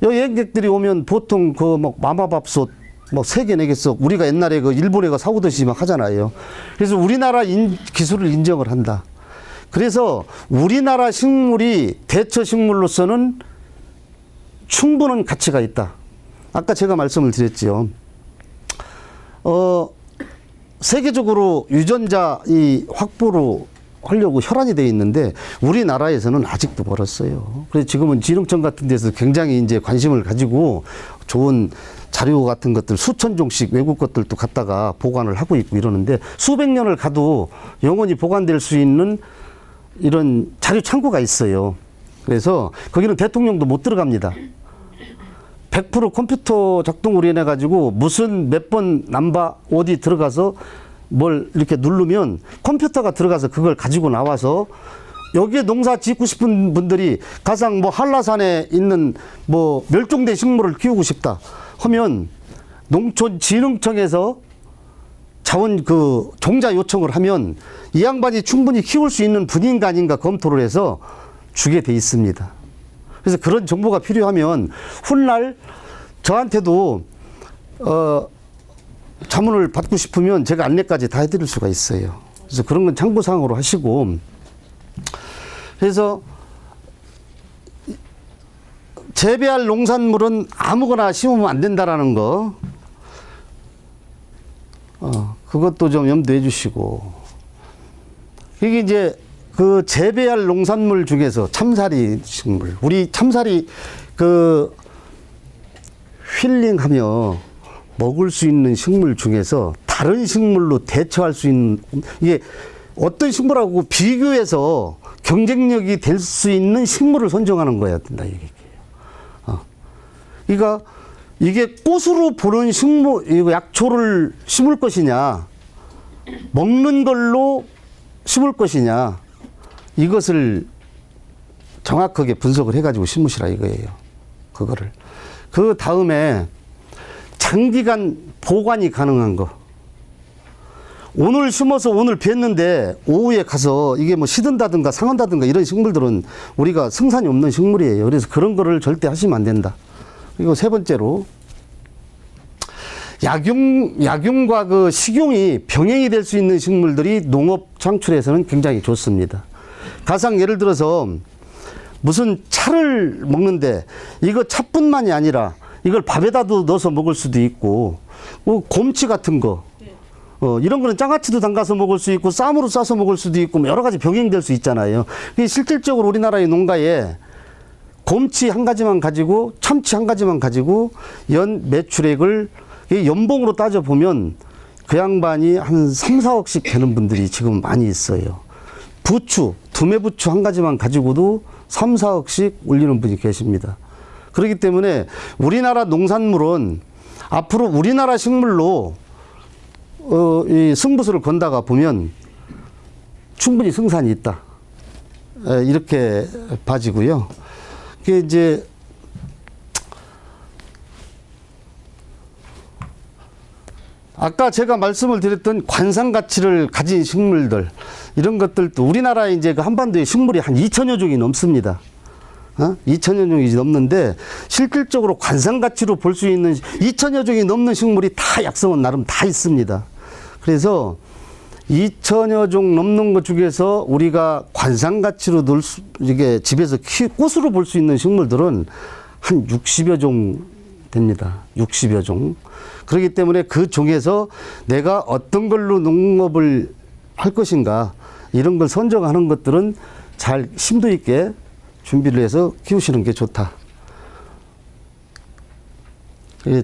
[SPEAKER 1] 여행객들이 오면 보통 그 뭐 마마밥솥 뭐 3개, 4개 우리가 옛날에 그 일본에 가 사오듯이 막 하잖아요. 그래서 우리나라 기술을 인정을 한다. 그래서 우리나라 식물이 대처 식물로서는 충분한 가치가 있다. 아까 제가 말씀을 드렸지요. 세계적으로 유전자 이 확보로 하려고 혈안이 되어 있는데 우리나라에서는 아직도 멀었어요. 그래서 지금은 지능청 같은 데서 굉장히 이제 관심을 가지고 좋은 자료 같은 것들 수천 종씩 외국 것들도 갖다가 보관을 하고 있고 이러는데 수백 년을 가도 영원히 보관될 수 있는 이런 자료 창고가 있어요. 그래서 거기는 대통령도 못 들어갑니다. 100% 컴퓨터 작동으로 인해 가지고 무슨 몇 번 남바 어디 들어가서 뭘 이렇게 누르면 컴퓨터가 들어가서 그걸 가지고 나와서 여기에 농사 짓고 싶은 분들이 가상 뭐 한라산에 있는 뭐 멸종된 식물을 키우고 싶다 하면 농촌진흥청에서 자원 그 종자 요청을 하면 이 양반이 충분히 키울 수 있는 분인가 아닌가 검토를 해서 주게 돼 있습니다. 그래서 그런 정보가 필요하면 훗날 저한테도 자문을 받고 싶으면 제가 안내까지 다 해드릴 수가 있어요. 그래서 그런 건 참고사항으로 하시고, 그래서 재배할 농산물은 아무거나 심으면 안 된다라는 거, 그것도 좀 염두해 주시고, 이게 이제 그 재배할 농산물 중에서 참사리 식물, 우리 참사리 그 힐링하며 먹을 수 있는 식물 중에서 다른 식물로 대처할 수 있는, 이게 어떤 식물하고 비교해서 경쟁력이 될 수 있는 식물을 선정하는 거야 된다 이게. 그러니까 이게 꽃으로 보는 식물, 이거 약초를 심을 것이냐, 먹는 걸로 심을 것이냐, 이것을 정확하게 분석을 해가지고 심으시라 이거예요. 그거를. 그 다음에 장기간 보관이 가능한 거. 오늘 심어서 오늘 뵀는데 오후에 가서 이게 뭐 시든다든가 상한다든가 이런 식물들은 우리가 생산이 없는 식물이에요. 그래서 그런 거를 절대 하시면 안 된다. 그리고 세 번째로 약용과 그 식용이 병행이 될 수 있는 식물들이 농업 창출에서는 굉장히 좋습니다. 가상 예를 들어서 무슨 차를 먹는데 이거 차뿐만이 아니라 이걸 밥에다도 넣어서 먹을 수도 있고, 곰치 같은 거, 이런 거는 장아찌도 담가서 먹을 수 있고, 쌈으로 싸서 먹을 수도 있고, 여러 가지 병행될 수 있잖아요. 실질적으로 우리나라의 농가에 곰치 한 가지만 가지고, 참치 한 가지만 가지고, 연 매출액을 연봉으로 따져보면 그 양반이 한 3, 4억씩 되는 분들이 지금 많이 있어요. 부추, 두메부추 한 가지만 가지고도 3, 4억씩 올리는 분이 계십니다. 그렇기 때문에 우리나라 농산물은 앞으로 우리나라 식물로 이 승부수를 건다가 보면 충분히 승산이 있다. 이렇게 봐지고요. 그게 이제 아까 제가 말씀을 드렸던 관상 가치를 가진 식물들, 이런 것들도 우리나라에 이제 그 한반도에 식물이 한 2천여 종이 넘습니다. 2천여 종이 넘는데 실질적으로 관상 가치로 볼 수 있는 2천여 종이 넘는 식물이 다 약성은 나름 다 있습니다. 그래서 2천여 종 넘는 것 중에서 우리가 관상 가치로 이게 집에서 꽃으로 볼 수 있는 식물들은 한 60여 종 됩니다. 60여 종. 그렇기 때문에 그 종에서 내가 어떤 걸로 농업을 할 것인가, 이런 걸 선정하는 것들은 잘 심도 있게 준비를 해서 키우시는 게 좋다.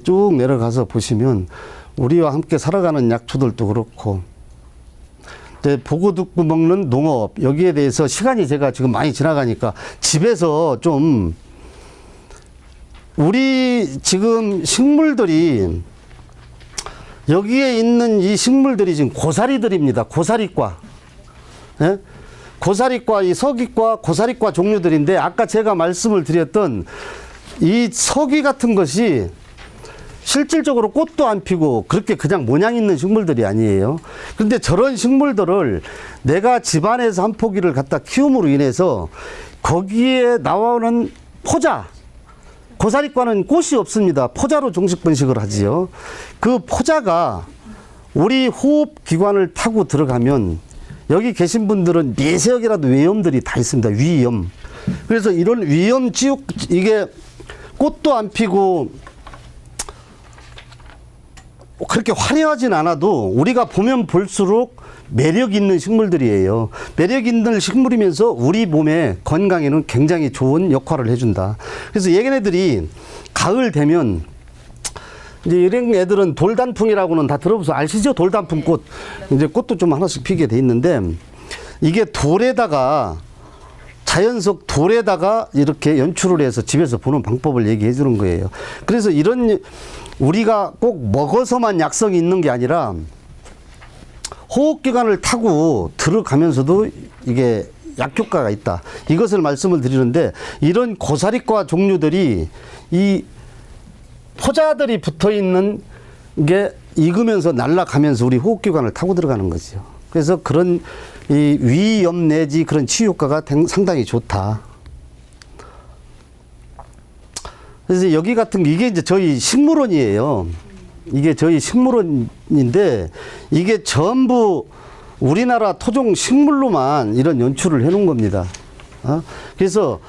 [SPEAKER 1] 쭉 내려가서 보시면 우리와 함께 살아가는 약초들도 그렇고, 보고 듣고 먹는 농업, 여기에 대해서 시간이 제가 지금 많이 지나가니까 집에서 좀 우리 지금 식물들이 여기에 있는 이 식물들이 지금 고사리들입니다. 고사리과. 예? 고사리과, 이 서귀과, 고사리과 종류들인데 아까 제가 말씀을 드렸던 이 서귀 같은 것이 실질적으로 꽃도 안 피고 그렇게 그냥 모양 있는 식물들이 아니에요. 그런데 저런 식물들을 내가 집안에서 한 포기를 갖다 키움으로 인해서 거기에 나오는 포자, 고사리과는 꽃이 없습니다. 포자로 종식 번식을 하지요. 그 포자가 우리 호흡기관을 타고 들어가면 여기 계신 분들은 미세하게라도 위염들이 다 있습니다. 위염. 그래서 이런 위염 지옥, 이게 꽃도 안 피고 그렇게 화려하진 않아도 우리가 보면 볼수록 매력 있는 식물들이에요. 매력 있는 식물이면서 우리 몸의 건강에는 굉장히 좋은 역할을 해준다. 그래서 얘네들이 가을 되면 이제 이런 애들은 돌단풍이라고는 다 들어보셔서 아시죠? 돌단풍꽃. 이제 꽃도 좀 하나씩 피게 돼 있는데 이게 돌에다가 자연 속 돌에다가 이렇게 연출을 해서 집에서 보는 방법을 얘기해 주는 거예요. 그래서 이런 우리가 꼭 먹어서만 약성이 있는 게 아니라 호흡기관을 타고 들어가면서도 이게 약효과가 있다. 이것을 말씀을 드리는데 이런 고사리과 종류들이 이 포자들이 붙어 있는 게 익으면서 날아가면서 우리 호흡기관을 타고 들어가는 거죠. 그래서 그런 이 위염 내지 그런 치유 효과가 상당히 좋다. 그래서 여기 같은 게 이게 이제 저희 식물원이에요. 이게 저희 식물원인데 이게 전부 우리나라 토종 식물로만 이런 연출을 해 놓은 겁니다. 그래서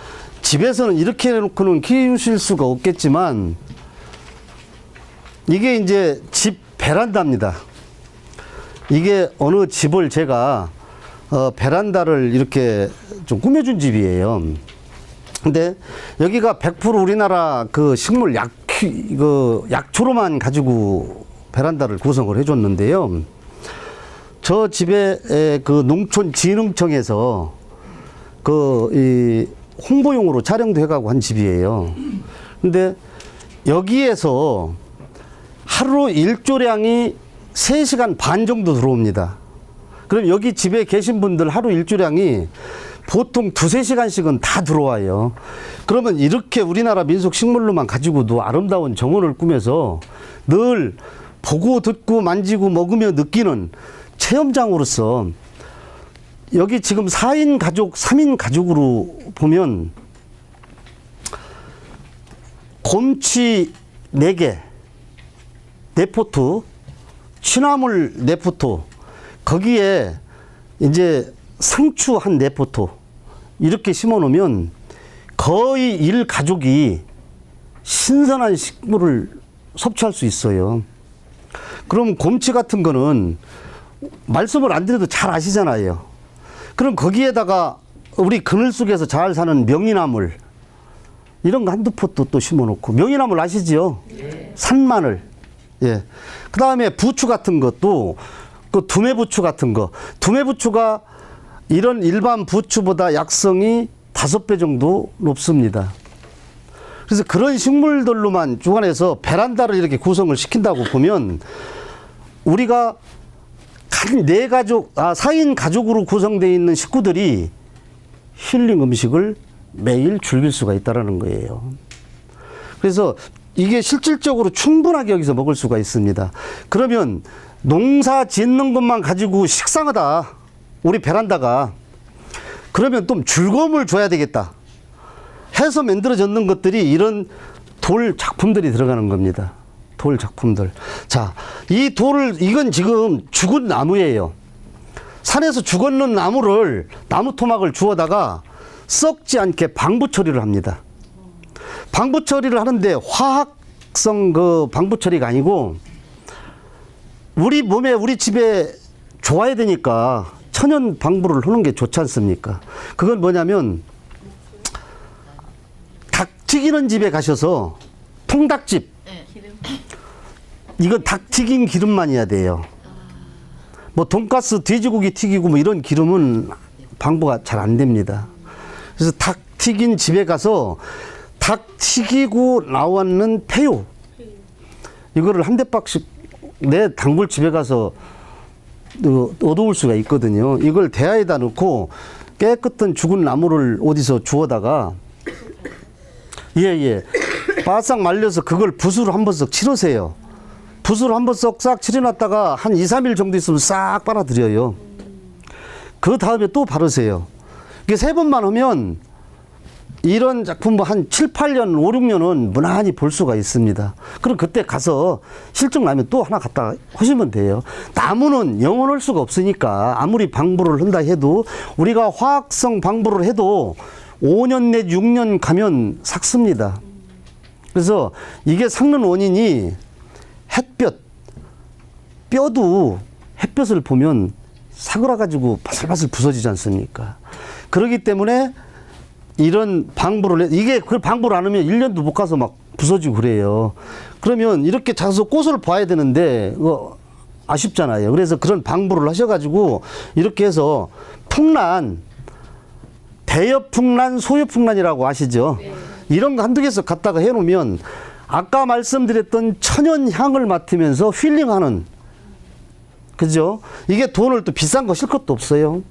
[SPEAKER 1] 집에서는 이렇게 해놓고는 키우실 수가 없겠지만 이게 이제 집 베란다입니다. 이게 어느 집을 제가 베란다를 이렇게 좀 꾸며준 집이에요. 근데 여기가 100% 우리나라 그 식물 약초로만 가지고 베란다를 구성을 해줬는데요. 저 집에 그 농촌진흥청에서 이 홍보용으로 촬영도 해가고 한 집이에요. 근데 여기에서 하루 일조량이 3시간 반 정도 들어옵니다. 그럼 여기 집에 계신 분들 하루 일조량이 보통 2-3시간씩은 다 들어와요. 그러면 이렇게 우리나라 민속 식물로만 가지고도 아름다운 정원을 꾸며서 늘 보고 듣고 만지고 먹으며 느끼는 체험장으로서 여기 지금 4인 가족, 3인 가족으로 보면 곰치 4개, 4포트, 취나물 4포트, 거기에 이제 상추 한 4포트 이렇게 심어 놓으면 거의 일 가족이 신선한 식물을 섭취할 수 있어요. 그럼 곰치 같은 거는 말씀을 안 드려도 잘 아시잖아요. 그럼 거기에다가 우리 그늘 속에서 잘 사는 명이나물 이런 거 한두 포트 또 심어 놓고, 명이나물 아시죠? 네. 산마늘. 예. 그 다음에 부추 같은 것도 그 두메부추 같은 거, 두메부추가 이런 일반 부추보다 약성이 5배 정도 높습니다. 그래서 그런 식물들로만 주관해서 베란다를 이렇게 구성을 시킨다고 보면 우리가 4인 가족으로 구성되어 있는 식구들이 힐링 음식을 매일 즐길 수가 있다는 거예요. 그래서 이게 실질적으로 충분하게 여기서 먹을 수가 있습니다. 그러면 농사 짓는 것만 가지고 식상하다, 우리 베란다가. 그러면 좀 즐거움을 줘야 되겠다 해서 만들어졌는 것들이 이런 돌 작품들이 들어가는 겁니다. 돌 작품들. 자, 이 돌을, 이건 지금 죽은 나무예요. 산에서 죽었는 나무를, 나무 토막을 주워다가 썩지 않게 방부 처리를 합니다. 방부 처리를 하는데 화학성 그 방부 처리가 아니고 우리 몸에, 우리 집에 좋아야 되니까 천연 방부를 하는 게 좋지 않습니까? 그건 뭐냐면 닭 튀기는 집에 가셔서 통닭집, 이건 닭 튀긴 기름만이야 돼요. 뭐 돈가스 돼지고기 튀기고 뭐 이런 기름은 방부가 잘 안 됩니다. 그래서 닭 튀긴 집에 가서 닭 튀기고 나왔는 폐요. 이거를 한 대박씩 내 단골 집에 가서 얻어올 수가 있거든요. 이걸 대야에다 넣고 깨끗한 죽은 나무를 어디서 주워다가 예예 바싹 말려서 그걸 붓으로 한 번 씩 치르세요. 붓으로 한 번 싹 칠해놨다가 한 2, 3일 정도 있으면 싹 빨아들여요. 그 다음에 또 바르세요. 이게 3번만 하면 이런 작품 뭐 한 7, 8년, 5, 6년은 무난히 볼 수가 있습니다. 그럼 그때 가서 실증 나면 또 하나 갖다 하시면 돼요. 나무는 영원할 수가 없으니까 아무리 방부를 한다 해도 우리가 화학성 방부를 해도 5년 내 6년 가면 삭습니다. 그래서 이게 삭는 원인이 햇볕, 뼈도 햇볕을 보면 사그라가지고 바슬바슬 부서지지 않습니까? 그렇기 때문에 이런 방부를 이게 그 방부를 안 하면 1년도 못 가서 막 부서지고 그래요. 그러면 이렇게 자서 꽃을 봐야 되는데 아쉽잖아요. 그래서 그런 방부를 하셔가지고 이렇게 해서 풍란, 대엽풍란, 소엽풍란이라고 아시죠? 네. 이런 거 한두 개씩 갖다가 해놓으면 아까 말씀드렸던 천연 향을 맡으면서 힐링하는, 그죠? 이게 돈을 또 비싼 거 실 것도 없어요.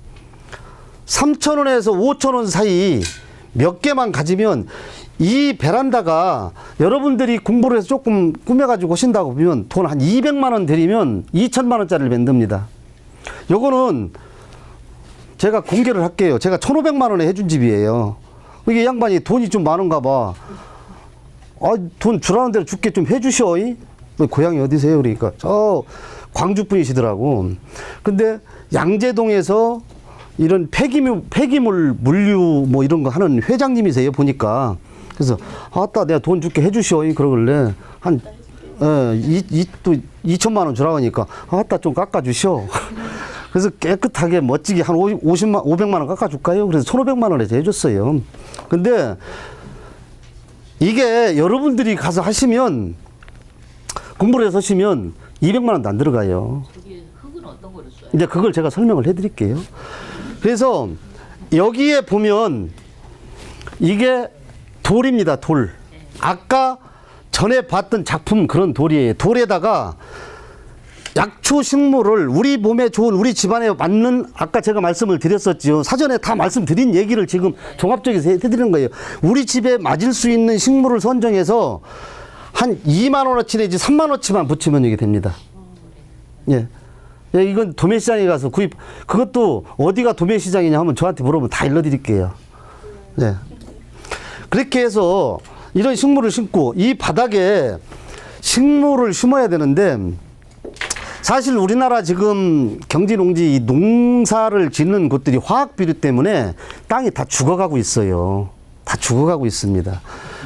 [SPEAKER 1] 3,000원에서 5,000원 사이 몇 개만 가지면 이 베란다가 여러분들이 공부를 해서 조금 꾸며가지고 오신다고 보면 돈 한 200만 원 들이면 2천만 원짜리를 만듭니다. 요거는 제가 공개를 할게요. 제가 1,500만 원에 해준 집이에요. 이게 양반이 돈이 좀 많은가 봐. 돈 주라는 대로 줄게 좀 해주셔. 고향이 어디세요? 그러니까 저 광주 분이시더라고. 근데 양재동에서 이런 폐기물 물류 뭐 이런 거 하는 회장님이세요, 보니까. 그래서 아따 내가 돈 줄게 해주시오 그러길래 한 또 2천만 원 주라고 하니까 아따 좀 깎아주시오. 그래서 깨끗하게 멋지게 한 500만 원 깎아줄까요? 그래서 1,500만 원에 해줬어요. 근데 이게 여러분들이 가서 하시면 공부를 해서 하시면 200만 원도 안 들어가요.
[SPEAKER 4] 저기 흙은 어떤 거를 써요?
[SPEAKER 1] 이제 그걸 제가 설명을 해드릴게요. 그래서 여기에 보면 이게 돌입니다. 돌. 아까 전에 봤던 작품 그런 돌이에요. 돌에다가 약초 식물을 우리 몸에 좋은 우리 집안에 맞는 아까 제가 말씀을 드렸었지요. 사전에 다 말씀드린 얘기를 지금 종합적으로 해드리는 거예요. 우리 집에 맞을 수 있는 식물을 선정해서 한 2만 원어치 내지 3만 원어치만 붙이면 이게 됩니다. 예. 이건 도매시장에 가서 그것도 어디가 도매시장이냐 하면 저한테 물어보면 다 일러드릴게요. 네. 그렇게 해서 이런 식물을 심고 이 바닥에 식물을 심어야 되는데 사실 우리나라 지금 경지농지 농사를 짓는 곳들이 화학 비료 때문에 땅이 다 죽어가고 있어요. 다 죽어가고 있습니다.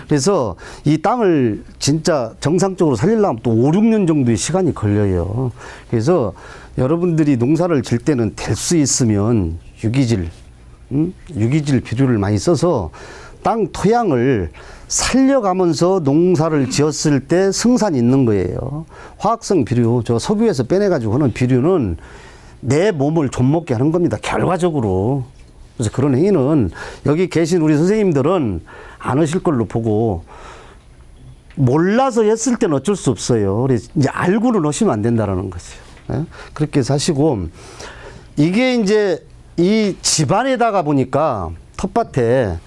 [SPEAKER 1] 그래서 이 땅을 진짜 정상적으로 살리려면 또 5, 6년 정도의 시간이 걸려요. 그래서 여러분들이 농사를 질 때는 될 수 있으면 유기질 비료를 많이 써서 땅 토양을 살려가면서 농사를 지었을 때 승산이 있는 거예요. 화학성 비료, 저 석유에서 빼내가지고 하는 비료는 내 몸을 좀먹게 하는 겁니다. 결과적으로. 그래서 그런 행위는 여기 계신 우리 선생님들은 안 하실 걸로 보고 몰라서 했을 때는 어쩔 수 없어요. 그래서 이제 알고는 하시면 안 된다라는 거죠. 예? 그렇게 해서 하시고 이게 이제 이 집안에다가 보니까 텃밭에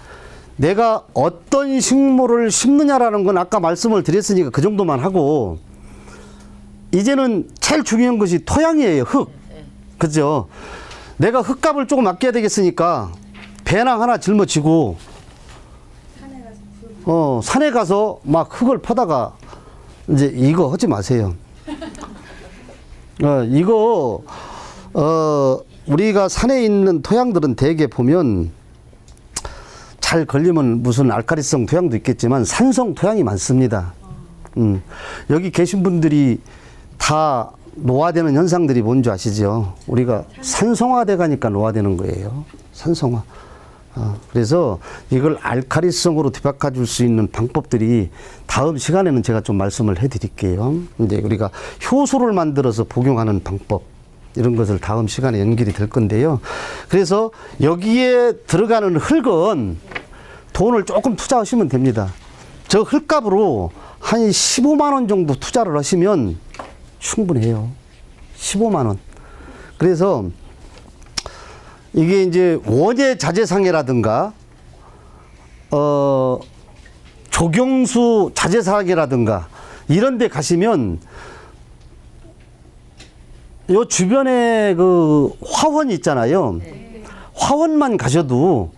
[SPEAKER 1] 내가 어떤 식물을 심느냐라는 건 아까 말씀을 드렸으니까 그 정도만 하고 이제는 제일 중요한 것이 토양이에요. 흙. 그죠? 내가 흙값을 조금 아껴야 되겠으니까 배낭 하나 짊어지고 산에 가서 막 흙을 퍼다가 이제 이거 하지 마세요. 우리가 산에 있는 토양들은 대개 보면 잘 걸리면 무슨 알카리성 토양도 있겠지만 산성 토양이 많습니다. 여기 계신 분들이 다 노화되는 현상들이 뭔지 아시죠? 우리가 산성화돼 가니까 노화되는 거예요. 산성화. 그래서 이걸 알카리성으로 뒤바꿔 줄 수 있는 방법들이 다음 시간에는 제가 좀 말씀을 해 드릴게요. 이제 우리가 효소를 만들어서 복용하는 방법, 이런 것을 다음 시간에 연결이 될 건데요. 그래서 여기에 들어가는 흙은 돈을 조금 투자하시면 됩니다. 저 흙값으로 한 15만 원 정도 투자를 하시면 충분해요. 15만 원. 그래서 이게 이제 원예 자재상해라든가 조경수 자재상해라든가 이런 데 가시면 요 주변에 그 화원 있잖아요. 화원만 가셔도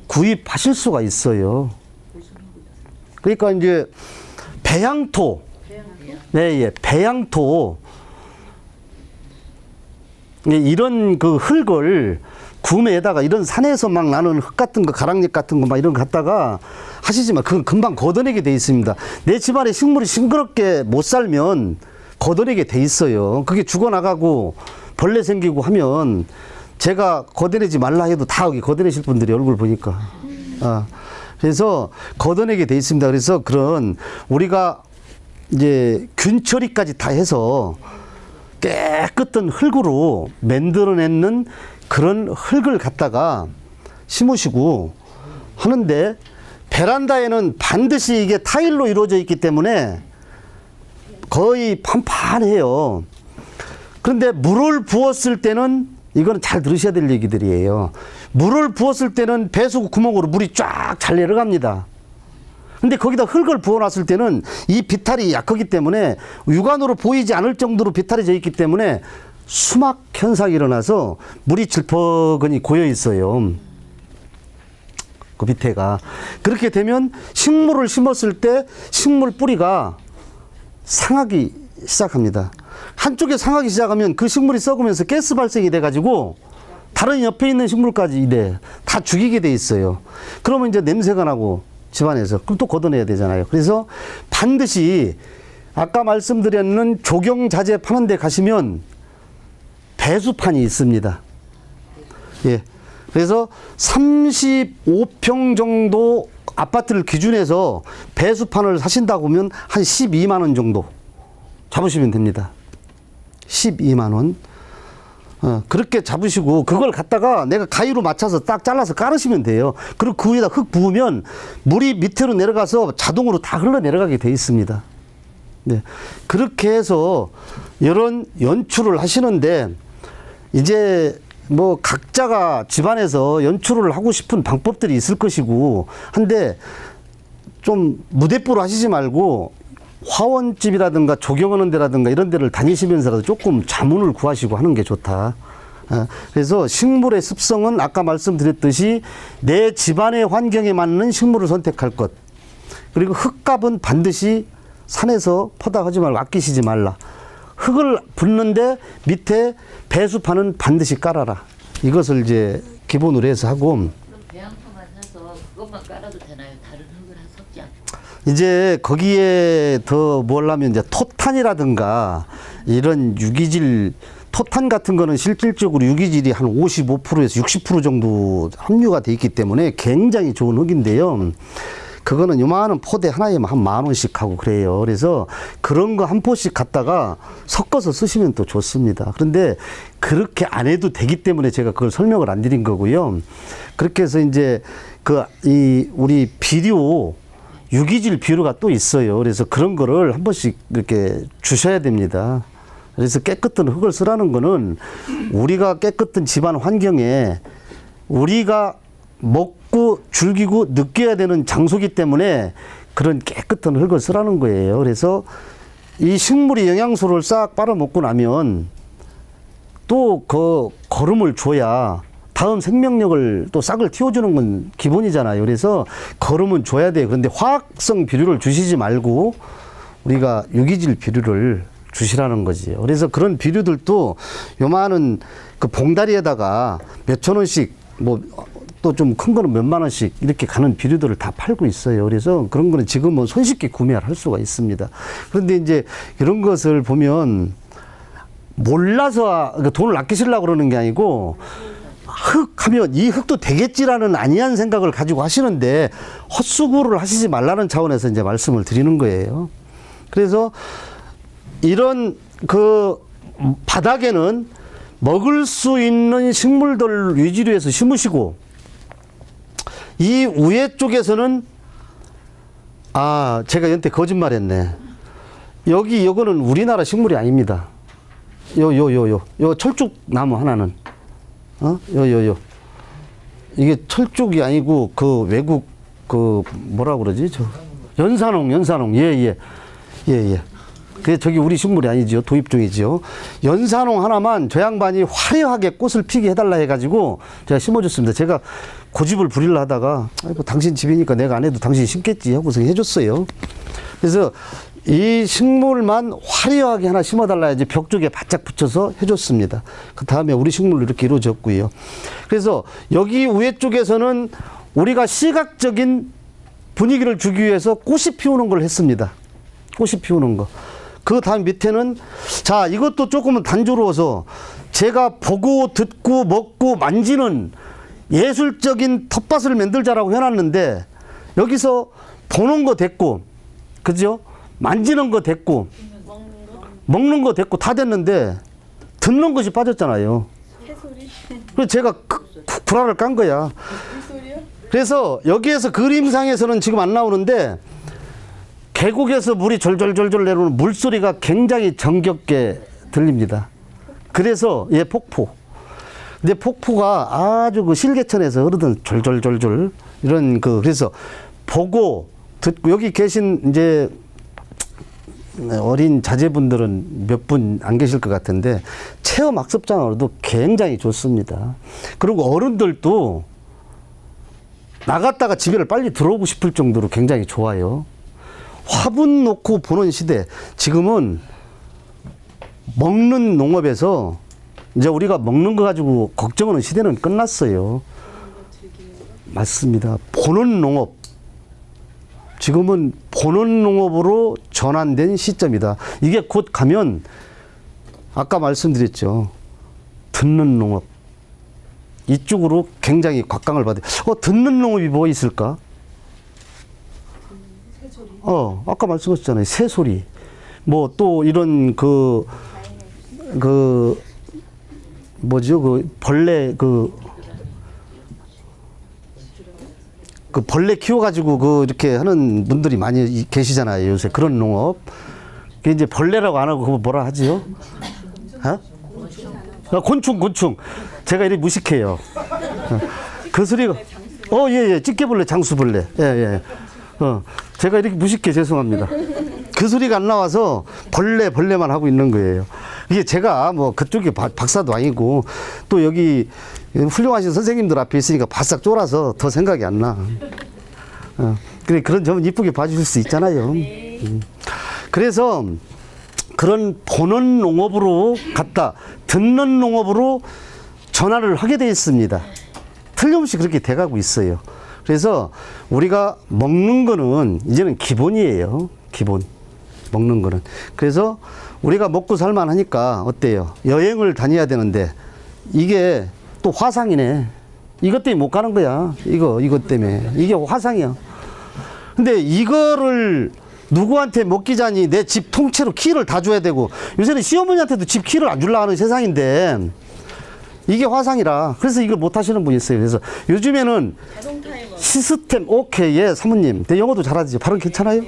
[SPEAKER 1] 구입하실 수가 있어요. 그러니까 이제 배양토. 네, 예. 배양토. 이런 그 흙을 구매에다가 이런 산에서 막 나는 흙 같은 거, 가랑잎 같은 거 막 이런 거 갖다가 하시지만 그건 금방 걷어내게 돼 있습니다. 내 집안에 식물이 싱그럽게 못 살면 걷어내게 돼 있어요. 그게 죽어나가고 벌레 생기고 하면 제가 걷어내지 말라 해도 다 여기 걷어내실 분들이 얼굴 보니까. 그래서 걷어내게 돼 있습니다. 그래서 그런 우리가 이제 균 처리까지 다 해서 깨끗한 흙으로 만들어내는 그런 흙을 갖다가 심으시고 하는데 베란다에는 반드시 이게 타일로 이루어져 있기 때문에 거의 판판해요. 그런데 물을 부었을 때는 이거는 잘 들으셔야 될 얘기들이에요. 물을 부었을 때는 배수 구멍으로 물이 쫙 잘 내려갑니다. 근데 거기다 흙을 부어놨을 때는 이 비탈이 약하기 때문에 육안으로 보이지 않을 정도로 비탈이 져 있기 때문에 수막 현상이 일어나서 물이 질퍽하니 고여 있어요. 그 밑에가. 그렇게 되면 식물을 심었을 때 식물 뿌리가 상하기 시작합니다. 한쪽에 상하기 시작하면 그 식물이 썩으면서 가스 발생이 돼가지고 다른 옆에 있는 식물까지 이래 다 죽이게 돼 있어요. 그러면 이제 냄새가 나고 집안에서 그럼 또 걷어내야 되잖아요. 그래서 반드시 아까 말씀드렸는 조경자재 파는 데 가시면 배수판이 있습니다. 예. 그래서 35평 정도 아파트를 기준해서 배수판을 사신다고 하면 한 12만 원 정도 잡으시면 됩니다. 12만 원. 그렇게 잡으시고 그걸 갖다가 내가 가위로 맞춰서 딱 잘라서 깔으시면 돼요. 그리고 그 위에다 흙 부으면 물이 밑으로 내려가서 자동으로 다 흘러내려가게 돼 있습니다. 네. 그렇게 해서 이런 연출을 하시는데 이제 뭐 각자가 집안에서 연출을 하고 싶은 방법들이 있을 것이고 한데 좀 무대뽀로 하시지 말고 화원집이라든가 조경하는 데라든가 이런 데를 다니시면서라도 조금 자문을 구하시고 하는 게 좋다. 그래서 식물의 습성은 아까 말씀드렸듯이 내 집안의 환경에 맞는 식물을 선택할 것. 그리고 흙값은 반드시 산에서 퍼다 하지 말고 아끼시지 말라. 흙을 붓는데 밑에 배수판은 반드시 깔아라. 이것을 이제 기본으로 해서 하고.
[SPEAKER 4] 그럼 배양토만 사서 그것만 깔아도 되나요? 다른 흙을 섞지 않고?
[SPEAKER 1] 이제 거기에 더 뭘 하면 이제 토탄이라든가 이런 유기질 토탄 같은 거는 실질적으로 유기질이 한 55%에서 60% 정도 함유가 돼 있기 때문에 굉장히 좋은 흙인데요. 그거는 요만한 포대 하나에 한 10,000원씩 하고 그래요. 그래서 그런 거 한 포씩 갖다가 섞어서 쓰시면 또 좋습니다. 그런데 그렇게 안 해도 되기 때문에 제가 그걸 설명을 안 드린 거고요. 그렇게 해서 이제 우리 비료 유기질 비료가 또 있어요. 그래서 그런 거를 한 번씩 이렇게 주셔야 됩니다. 그래서 깨끗한 흙을 쓰라는 거는 우리가 깨끗한 집안 환경에 우리가 먹고 즐기고 느껴야 되는 장소기 때문에 그런 깨끗한 흙을 쓰라는 거예요. 그래서 이 식물이 영양소를 싹 빨아먹고 나면 또 그 거름을 줘야 다음 생명력을 또 싹을 틔워주는 건 기본이잖아요. 그래서 거름은 줘야 돼요. 그런데 화학성 비료를 주시지 말고 우리가 유기질 비료를 주시라는 거지요. 그래서 그런 비료들도 요만한 그 봉다리에다가 몇천 원씩 뭐 또 좀 큰 거는 몇만 원씩 이렇게 가는 비료들을 다 팔고 있어요. 그래서 그런 거는 지금은 손쉽게 구매를 할 수가 있습니다. 그런데 이제 이런 것을 보면 몰라서 그러니까 돈을 아끼시려고 그러는 게 아니고 흙 하면 이 흙도 되겠지라는 안이한 생각을 가지고 하시는데 헛수고를 하시지 말라는 차원에서 이제 말씀을 드리는 거예요. 그래서 이런 그 바닥에는 먹을 수 있는 식물들 위주로 해서 심으시고 이 위에 쪽에서는 아, 제가 연태 거짓말했네. 요거는 우리나라 식물이 아닙니다. 요 철쭉 나무 하나는, 이게 철쭉이 아니고 그 외국 그 뭐라 그러지? 저 연산홍. 예. 그게 저기 우리 식물이 아니죠. 도입 중이죠. 연산홍 하나만 저 양반이 화려하게 꽃을 피게 해달라 해가지고 제가 심어줬습니다. 제가 고집을 부리려 하다가 아이고, 당신 집이니까 내가 안 해도 당신이 심겠지 하고서 해줬어요. 그래서 이 식물만 화려하게 하나 심어달라 해야지 벽 쪽에 바짝 붙여서 해줬습니다. 그 다음에 우리 식물로 이렇게 이루어졌고요. 그래서 여기 위에 쪽에서는 우리가 시각적인 분위기를 주기 위해서 꽃이 피우는 걸 했습니다. 꽃이 피우는 거. 그 다음 밑에는, 자, 이것도 조금은 단조로워서 제가 보고 듣고 먹고 만지는 예술적인 텃밭을 만들자라고 해놨는데, 여기서 보는 거 됐고, 그죠? 만지는 거 됐고, 먹는 거 됐고 다 됐는데, 듣는 것이 빠졌잖아요.
[SPEAKER 3] 새소리?
[SPEAKER 1] 그래서 제가 구라를 깐 거야.
[SPEAKER 3] 물소리요?
[SPEAKER 1] 그래서 여기에서 그림상에서는 지금 안 나오는데, 계곡에서 물이 졸졸졸졸 내려오는 물소리가 굉장히 정겹게 들립니다. 그래서 폭포. 근데 폭포가 아주 그 실개천에서 흐르던 졸졸졸졸 이런 그래서 보고 듣고 여기 계신 이제 어린 자제분들은 몇 분 안 계실 것 같은데 체험 학습장으로도 굉장히 좋습니다. 그리고 어른들도 나갔다가 집에를 빨리 들어오고 싶을 정도로 굉장히 좋아요. 화분 놓고 보는 시대. 지금은 먹는 농업에서 이제 우리가 먹는 거 가지고 걱정하는 시대는 끝났어요. 맞습니다. 보는 농업. 지금은 보는 농업으로 전환된 시점이다. 이게 곧 가면 아까 말씀드렸죠. 듣는 농업. 이쪽으로 굉장히 곽강을 받아요. 듣는 농업이 뭐 있을까? 아까 말씀하셨잖아요. 새소리. 뭐 또 이런 뭐죠? 벌레 벌레 키워가지고 이렇게 하는 분들이 많이 계시잖아요. 요새 그런 농업. 그게 이제 벌레라고 안 하고 그거 뭐라 하지요? 곤충. 제가 이렇게 무식해요. 그 소리가, 예. 찌개벌레, 장수벌레. 예. 제가 이렇게 무식해 죄송합니다. 그 소리가 안 나와서 벌레만 하고 있는 거예요. 이게 제가 뭐 그쪽에 박사도 아니고 또 여기 훌륭하신 선생님들 앞에 있으니까 바싹 쫄아서 더 생각이 안 나. 그래, 그런 점은 이쁘게 봐주실 수 있잖아요. 그래서 그런 보는 농업으로 갔다 듣는 농업으로 전환을 하게 되어 있습니다. 틀림없이 그렇게 돼가고 있어요. 그래서 우리가 먹는 거는 이제는 기본이에요. 기본. 먹는 거는. 그래서 우리가 먹고 살만 하니까 어때요? 여행을 다녀야 되는데 이게 또 화상이네. 이것 때문에 못 가는 거야. 이것 때문에. 이게 화상이야. 근데 이거를 누구한테 먹기자니 내 집 통째로 키를 다 줘야 되고 요새는 시어머니한테도 집 키를 안 주려고 하는 세상인데 이게 화상이라. 그래서 이걸 못 하시는 분이 있어요. 그래서 요즘에는
[SPEAKER 3] 자동 타이머.
[SPEAKER 1] 시스템, 오케이, 예, 사모님. 내 영어도 잘하지. 발음 괜찮아요?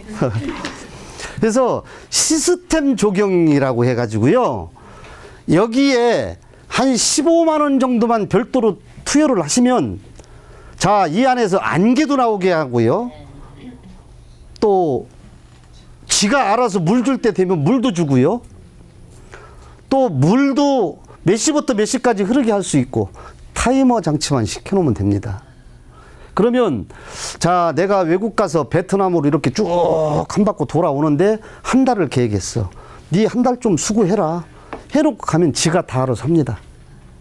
[SPEAKER 1] 그래서 시스템 적용이라고 해가지고요. 여기에 한 15만 원 정도만 별도로 투여를 하시면 자, 이 안에서 안개도 나오게 하고요. 또 지가 알아서 물 줄 때 되면 물도 주고요. 또 물도 몇 시부터 몇 시까지 흐르게 할 수 있고 타이머 장치만 시켜놓으면 됩니다. 그러면 자, 내가 외국 가서 베트남으로 이렇게 쭉 한 바퀴 돌아오는데 한 달을 계획했어. 네 한 달 좀 수고해라. 해놓고 가면 지가 다 알아서 합니다.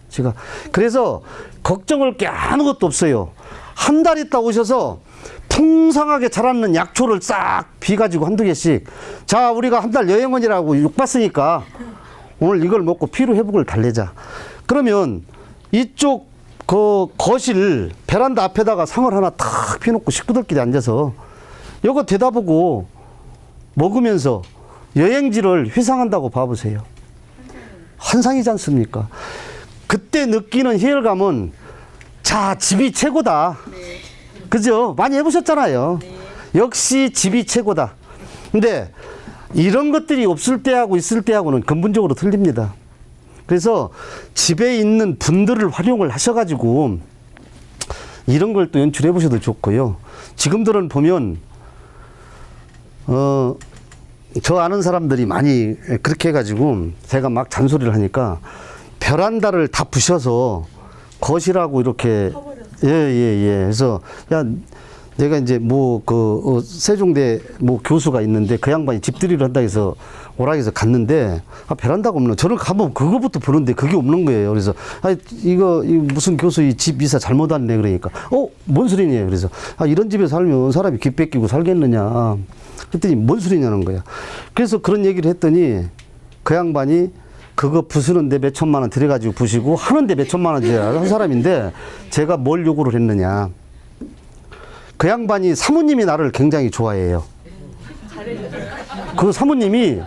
[SPEAKER 1] 지가. 그래서 걱정할 게 아무것도 없어요. 한 달 있다 오셔서 풍성하게 자라는 약초를 싹 비가지고 한두 개씩. 자, 우리가 한 달 여행원이라고 욕봤으니까 오늘 이걸 먹고 피로 회복을 달래자. 그러면 이쪽 거실 베란다 앞에다가 상을 하나 탁 피놓고 식구들끼리 앉아서 이거 대다보고 먹으면서 여행지를 회상한다고 봐보세요. 환상이지 않습니까? 그때 느끼는 희열감은 자, 집이 최고다. 그죠? 많이 해보셨잖아요. 역시 집이 최고다. 근데 이런 것들이 없을 때하고 있을 때하고는 근본적으로 틀립니다. 그래서 집에 있는 분들을 활용을 하셔가지고 이런 걸 또 연출해 보셔도 좋고요. 지금들은 보면 저 아는 사람들이 많이 그렇게 해가지고 제가 막 잔소리를 하니까 베란다를 다 부셔서 거실하고 이렇게 예예예. 그래서 야 내가 이제 뭐 세종대 뭐 교수가 있는데 그 양반이 집들이를 한다 해서 오라 해서 갔는데 베란다가 없는 저는 가면 그거부터 보는데 그게 없는 거예요. 그래서 이거 무슨 교수 이 집 이사 잘못 왔네 그러니까 뭔 소리냐 그래서 이런 집에 살면 사람이 기 뺏기고 살겠느냐 그랬더니 뭔 소리냐는 거야. 그래서 그런 얘기를 했더니 그 양반이 그거 부수는데 몇 천만 원 들여가지고 부시고 하는데 몇 천만 원 한 사람인데 제가 뭘 요구를 했느냐. 그 양반이 사모님이 나를 굉장히 좋아해요. 그 사모님이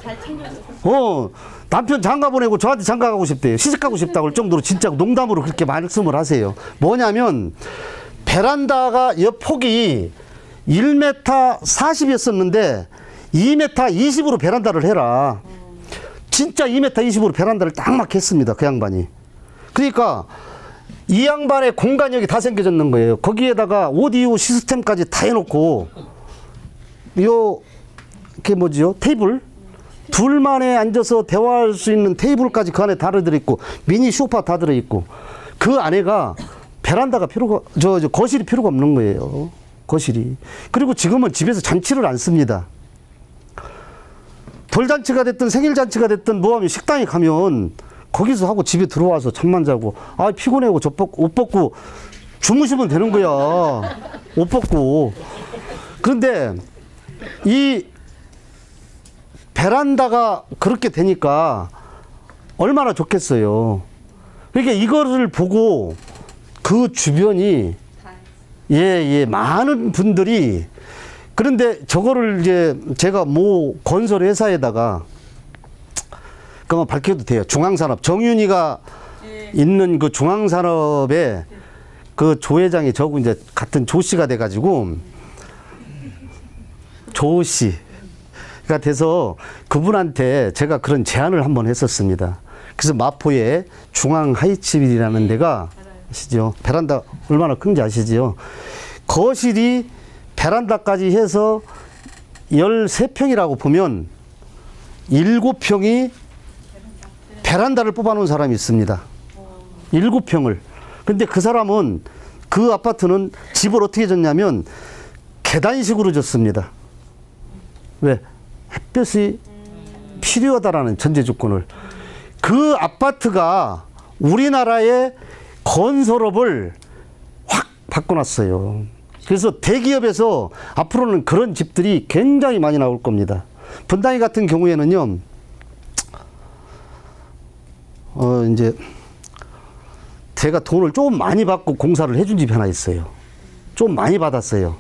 [SPEAKER 1] 남편 장가 보내고 저한테 장가 가고 싶대요. 시집 가고 싶다고 할 정도로 진짜 농담으로 그렇게 말씀을 하세요. 뭐냐면 베란다가 옆 폭이 1m 40이었었는데 2m 20으로 베란다를 해라. 진짜 2m 20으로 베란다를 딱 막 했습니다. 그 양반이. 그러니까 이 양반의 공간력이 다 생겨졌는 거예요. 거기에다가 오디오 시스템까지 다 해놓고 그게 뭐지요? 테이블? 둘만에 앉아서 대화할 수 있는 테이블까지 그 안에 다 들어있고 미니 소파 다 들어있고 그 안에가 베란다가 거실이 필요가 없는 거예요. 거실이. 그리고 지금은 집에서 잔치를 안 씁니다. 돌잔치가 됐든 생일잔치가 됐든 뭐하면 식당에 가면 거기서 하고 집에 들어와서 잠만 자고 피곤해고 옷 벗고 주무시면 되는 거야. 옷 벗고. 그런데 이 베란다가 그렇게 되니까 얼마나 좋겠어요. 그러니까 이거를 보고 그 주변이 많은 분들이 그런데 저거를 이제 제가 건설 회사에다가 그만 밝혀도 돼요. 중앙산업 정윤이가 있는 그 중앙산업에 그 조 회장이 저하고 이제 같은 조 씨가 돼가지고 조 씨가 돼서 그분한테 제가 그런 제안을 한번 했었습니다. 그래서 마포에 중앙 하이츠빌이라는 데가 아시죠? 베란다 얼마나 큰지 아시죠? 거실이 베란다까지 해서 13평이라고 보면 7평이 베란다를 뽑아놓은 사람이 있습니다. 7평을. 근데 그 사람은 그 아파트는 집을 어떻게 졌냐면 계단식으로 졌습니다. 왜? 햇볕이 필요하다라는 전제 조건을. 그 아파트가 우리나라의 건설업을 확 바꿔놨어요. 그래서 대기업에서 앞으로는 그런 집들이 굉장히 많이 나올 겁니다. 분당이 같은 경우에는요, 이제 제가 돈을 좀 많이 받고 공사를 해준 집이 하나 있어요. 좀 많이 받았어요.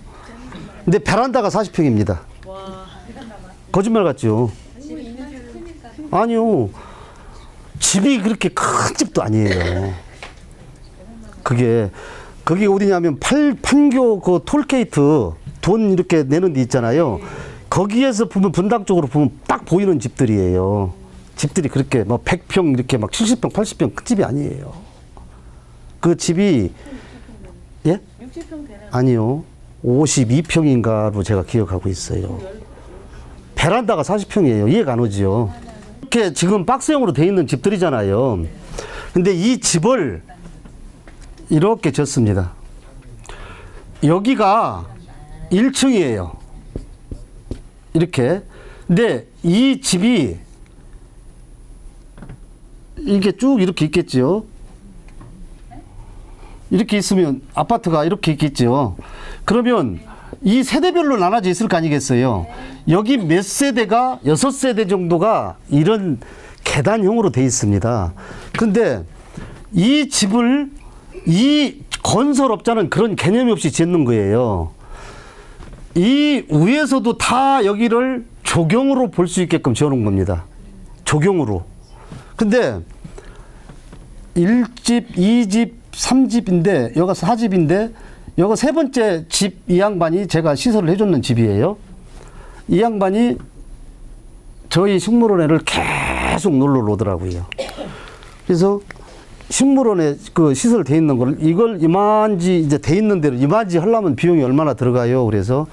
[SPEAKER 1] 근데 베란다가 40평입니다. 거짓말 같죠? 아니요. 집이 그렇게 큰 집도 아니에요. 그게 어디냐면 판교 그 톨게이트 돈 이렇게 내는 데 있잖아요. 거기에서 보면 분당 쪽으로 보면 딱 보이는 집들이에요. 집들이 그렇게 뭐 100평 이렇게 막 70평, 80평 큰 집이 아니에요. 그 집이
[SPEAKER 3] 60평 되나?
[SPEAKER 1] 아니요. 52평인가로 제가 기억하고 있어요. 베란다가 40평이에요. 이해가 안 오죠. 이렇게 지금 박스형으로 돼 있는 집들이잖아요. 근데 이 집을 이렇게 졌습니다. 여기가 1층이에요. 이렇게. 근데 이 집이 이게 쭉 이렇게 있겠죠. 이렇게 있으면 아파트가 이렇게 있겠죠. 그러면 이 세대별로 나눠져 있을 거 아니겠어요. 여기 몇 세대가 6세대 정도가 이런 계단형으로 돼 있습니다. 그런데 이 집을 이 건설업자는 그런 개념이 없이 짓는 거예요. 이 위에서도 다 여기를 조경으로 볼 수 있게끔 지어놓은 겁니다. 조경으로. 근데 1집, 2집, 3집인데 여기가 4집인데 요거 세 번째 집 이 양반이 제가 시설을 해줬는 집이에요. 이 양반이 저희 식물원에를 계속 놀러 오더라고요. 그래서 식물원에 그 시설 돼 있는 걸 이걸 이만지 이제 돼 있는 대로 이만지 하려면 비용이 얼마나 들어가요? 그래서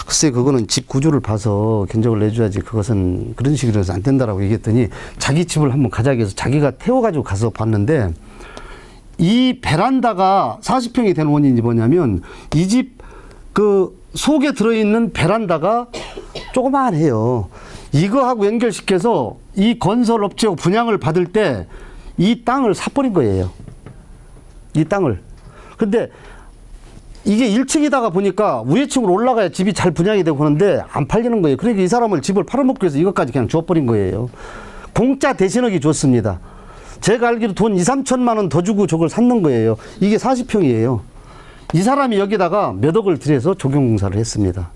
[SPEAKER 1] 글쎄 그거는 집 구조를 봐서 견적을 내줘야지 그것은 그런 식으로 해서 안 된다라고 얘기했더니 자기 집을 한번 가자고 해서 자기가 태워가지고 가서 봤는데 이 베란다가 40평이 된 원인이 뭐냐면 이 집 그 속에 들어있는 베란다가 조그만해요. 이거하고 연결시켜서 이 건설업체하고 분양을 받을 때 이 땅을 사버린 거예요. 이 땅을. 근데 이게 1층이다가 보니까 위에 층으로 올라가야 집이 잘 분양이 되고 그러는데 안 팔리는 거예요. 그러니까 이 사람을 집을 팔아먹기 위해서 이것까지 그냥 주워버린 거예요. 공짜 대신하기 좋습니다. 제가 알기로 돈 2, 3천만 원 더 주고 저걸 샀는 거예요. 이게 40평이에요. 이 사람이 여기다가 몇 억을 들여서 조경공사를 했습니다.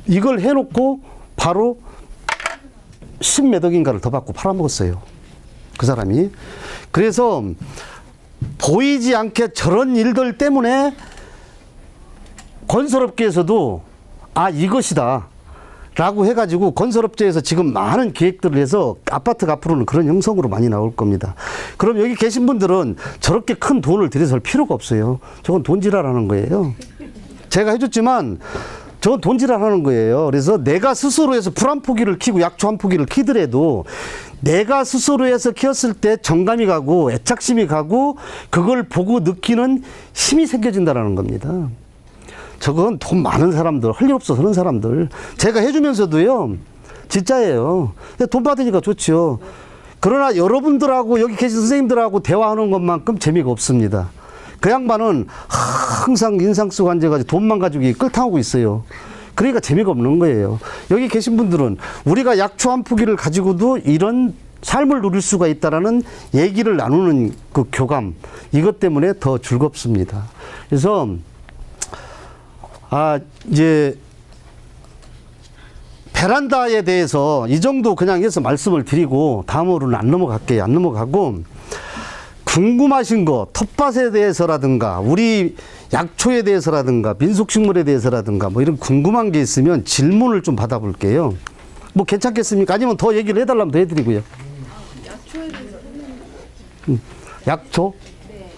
[SPEAKER 1] 이걸 해놓고 바로 10몇 억인가를 더 받고 팔아먹었어요. 그 사람이. 그래서 보이지 않게 저런 일들 때문에 건설업계에서도 아 이것이다 라고 해가지고 건설업체에서 지금 많은 계획들을 해서 아파트가 앞으로는 그런 형성으로 많이 나올 겁니다. 그럼 여기 계신 분들은 저렇게 큰 돈을 들여서 할 필요가 없어요. 저건 돈지랄하는 거예요. 제가 해줬지만 저건 돈지랄하는 거예요. 그래서 내가 스스로 해서 불 한 포기를 키고 약초 한 포기를 키더라도 내가 스스로 해서 키웠을 때 정감이 가고 애착심이 가고 그걸 보고 느끼는 힘이 생겨진다는 겁니다. 저건 돈 많은 사람들, 할 일 없어서 하는 사람들. 제가 해주면서도요, 진짜예요. 돈 받으니까 좋죠. 그러나 여러분들하고 여기 계신 선생님들하고 대화하는 것만큼 재미가 없습니다. 그 양반은 항상 인상 쓰고 앉아가지고 돈만 가지고 끌탕하고 있어요. 그러니까 재미가 없는 거예요. 여기 계신 분들은 우리가 약초 한 포기를 가지고도 이런 삶을 누릴 수가 있다라는 얘기를 나누는 그 교감, 이것 때문에 더 즐겁습니다. 그래서 이제 베란다에 대해서 이 정도 그냥 해서 말씀을 드리고 다음으로는 안 넘어갈게요. 안 넘어가고 궁금하신 거 텃밭에 대해서라든가 우리 약초에 대해서라든가 민속식물에 대해서라든가 뭐 이런 궁금한 게 있으면 질문을 좀 받아볼게요. 뭐 괜찮겠습니까? 아니면 더 얘기를 해달라면 더 해드리고요.
[SPEAKER 3] 약초에 대해서
[SPEAKER 1] 약초?
[SPEAKER 4] 네.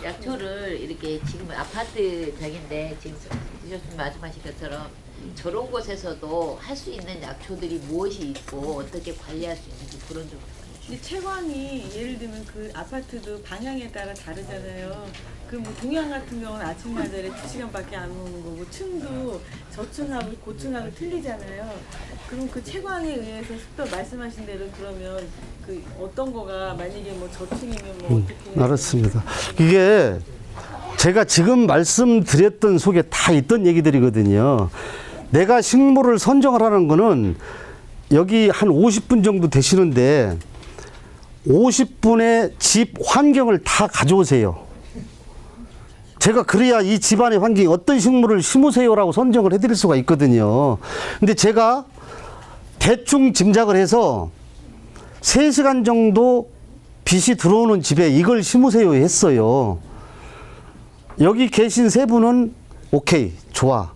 [SPEAKER 4] 약초를 이렇게 지금 아파트 벽인데 지금 교수님 말씀하신 것처럼 저런 곳에서도 할 수 있는 약초들이 무엇이 있고 어떻게 관리할 수 있는지 그런 좀.
[SPEAKER 3] 이 채광이 예를 들면 그 아파트도 방향에 따라 다르잖아요. 그 뭐 동양 같은 경우는 아침마다에 2시간밖에 안 오는 거고 층도 저층하고 고층하고 틀리잖아요. 그럼 그 채광에 의해서 습도 말씀하신 대로 그러면 그 어떤 거가 만약에 뭐 저층이면 뭐 어떻게
[SPEAKER 1] 알았습니다. 이게 제가 지금 말씀드렸던 속에 다 있던 얘기들이거든요. 내가 식물을 선정을 하는 거는 여기 한 50분 정도 되시는데 50분의 집 환경을 다 가져오세요. 제가 그래야 이 집안의 환경이 어떤 식물을 심으세요라고 선정을 해드릴 수가 있거든요. 근데 제가 대충 짐작을 해서 3시간 정도 빛이 들어오는 집에 이걸 심으세요 했어요. 여기 계신 세 분은 오케이, 좋아.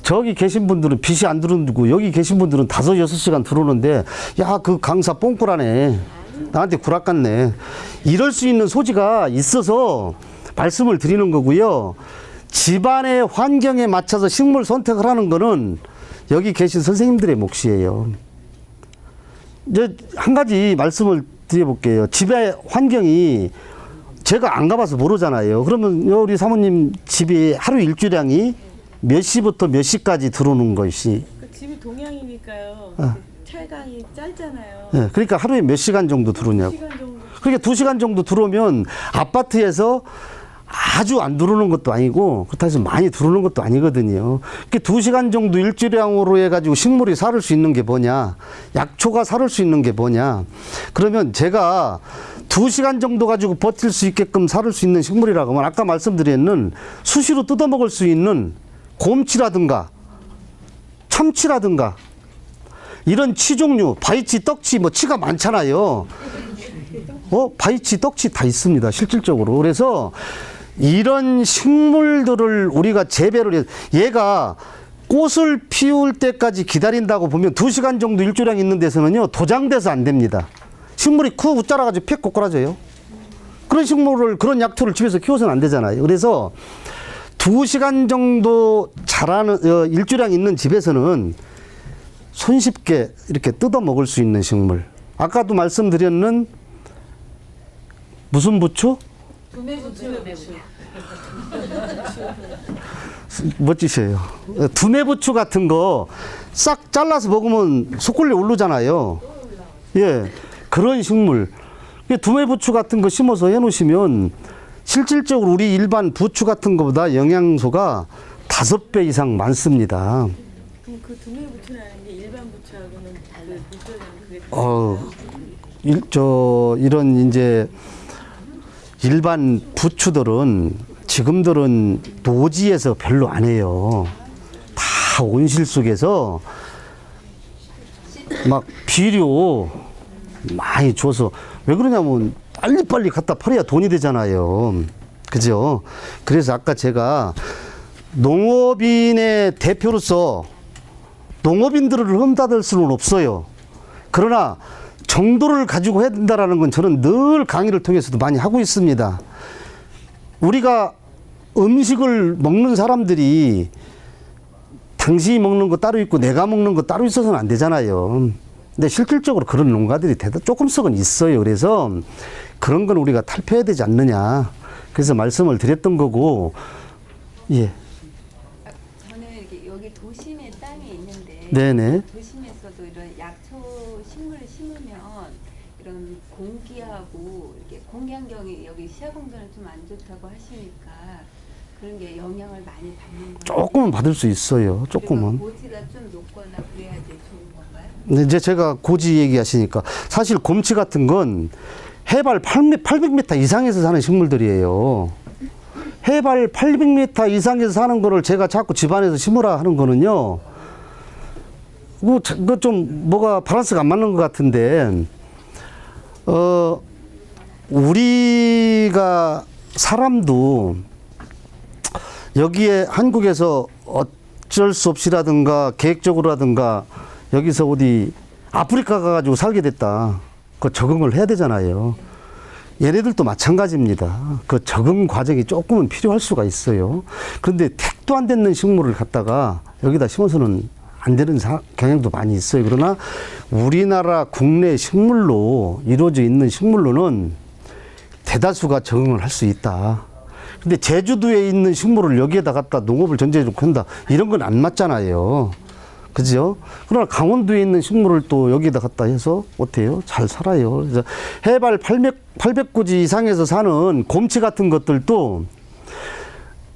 [SPEAKER 1] 저기 계신 분들은 빛이 안 들어오고 여기 계신 분들은 5, 6시간 들어오는데 야, 그 강사 뽕꾸라네. 나한테 구락 같네. 이럴 수 있는 소지가 있어서 말씀을 드리는 거고요. 집안의 환경에 맞춰서 식물 선택을 하는 거는 여기 계신 선생님들의 몫이에요. 이제 한 가지 말씀을 드려볼게요. 집의 환경이 제가 안 가봐서 모르잖아요. 그러면 우리 사모님 집이 하루 일주량이 몇 시부터 몇 시까지 들어오는 것이?
[SPEAKER 3] 그 집이 동양이니까요. 채광이 짧잖아요.
[SPEAKER 1] 네, 그러니까 하루에 몇 시간 정도 들어오냐고.
[SPEAKER 3] 2시간 정도.
[SPEAKER 1] 그러니까 2시간 정도 들어오면 아파트에서 아주 안 들어오는 것도 아니고 그렇다고 해서 많이 들어오는 것도 아니거든요. 그러니까 2시간 정도 일주량으로 해가지고 식물이 살을 수 있는 게 뭐냐, 약초가 살을 수 있는 게 뭐냐. 그러면 제가 2시간 정도 가지고 버틸 수 있게끔 살을 수 있는 식물이라고 하면 아까 말씀드렸는 수시로 뜯어먹을 수 있는 곰치라든가 참치라든가 이런 치 종류, 바위치, 떡치, 뭐 치가 많잖아요. 바위치, 떡치 다 있습니다. 실질적으로. 그래서 이런 식물들을 우리가 재배를 해, 얘가 꽃을 피울 때까지 기다린다고 보면 2시간 정도 일조량 있는 데서는요, 도장돼서 안 됩니다. 식물이 쿡 자라가지고 劈 꼬꾸라져요. 그런 식물을, 그런 약초를 집에서 키워서는 안 되잖아요. 그래서 2시간 정도 자라는, 일조량 있는 집에서는 손쉽게 이렇게 뜯어 먹을 수 있는 식물. 아까도 말씀드렸는 무슨 부추?
[SPEAKER 3] 두매부추.
[SPEAKER 1] 멋지세요. 두매부추 같은 거 싹 잘라서 먹으면 속골리 오르잖아요. 예, 그런 식물. 두매부추 같은 거 심어서 해놓으시면 실질적으로 우리 일반 부추 같은 것보다 영양소가 5배 이상 많습니다.
[SPEAKER 3] 그럼 그 두매부추라는 게 일반 부추하고는 그게
[SPEAKER 1] 이런 이제 일반 부추들은 지금들은 노지에서 별로 안 해요. 다 온실 속에서 막 비료 많이 줘서, 왜 그러냐면 빨리빨리 갖다 팔아야 돈이 되잖아요. 그죠? 그래서 아까 제가 농업인의 대표로서 농업인들을 흠닫을 수는 없어요. 그러나 정도를 가지고 해야 된다는 건 저는 늘 강의를 통해서도 많이 하고 있습니다. 우리가 음식을 먹는 사람들이 당신이 먹는 거 따로 있고 내가 먹는 거 따로 있어서는 안 되잖아요. 근데 실질적으로 그런 농가들이 조금씩은 있어요. 그래서 그런 건 우리가 탈피해야 되지 않느냐. 그래서 말씀을 드렸던 거고, 예.
[SPEAKER 2] 저는 이렇게 여기 도심에 땅이 있는데
[SPEAKER 1] 네네.
[SPEAKER 2] 도심에서도 이런 약초 식물을 심으면 이런 공기하고 이렇게 공기 환경이 여기 시야공간은 좀 안 좋다고 하시니까 그런 게 영향을 많이 받는 거예요.
[SPEAKER 1] 조금은 받을 수 있어요. 조금은.
[SPEAKER 2] 고지가 좀 높거나 그래야지 좋은 건가요?
[SPEAKER 1] 근데 이제 제가 고지 얘기하시니까, 사실 곰치 같은 건 해발 800m 이상에서 사는 식물들이에요. 해발 800m 이상에서 사는 거를 제가 자꾸 집안에서 심으라 하는 거는요, 그거 좀 뭐가 밸런스가 안 맞는 것 같은데, 우리가 사람도 여기에 한국에서 어쩔 수 없이라든가 계획적으로라든가 여기서 어디 아프리카 가가지고 살게 됐다. 그 적응을 해야 되잖아요. 얘네들도 마찬가지입니다. 그 적응 과정이 조금은 필요할 수가 있어요. 그런데 택도 안 되는 식물을 갖다가 여기다 심어서는 안 되는 경향도 많이 있어요. 그러나 우리나라 국내 식물로 이루어져 있는 식물로는 대다수가 적응을 할 수 있다. 근데 제주도에 있는 식물을 여기에다 갖다 농업을 전제해주고 한다. 이런 건 안 맞잖아요. 그죠? 그러나 강원도에 있는 식물을 또 여기에다 갖다 해서 어때요? 잘 살아요. 그래서 해발 800고지 이상에서 사는 곰치 같은 것들도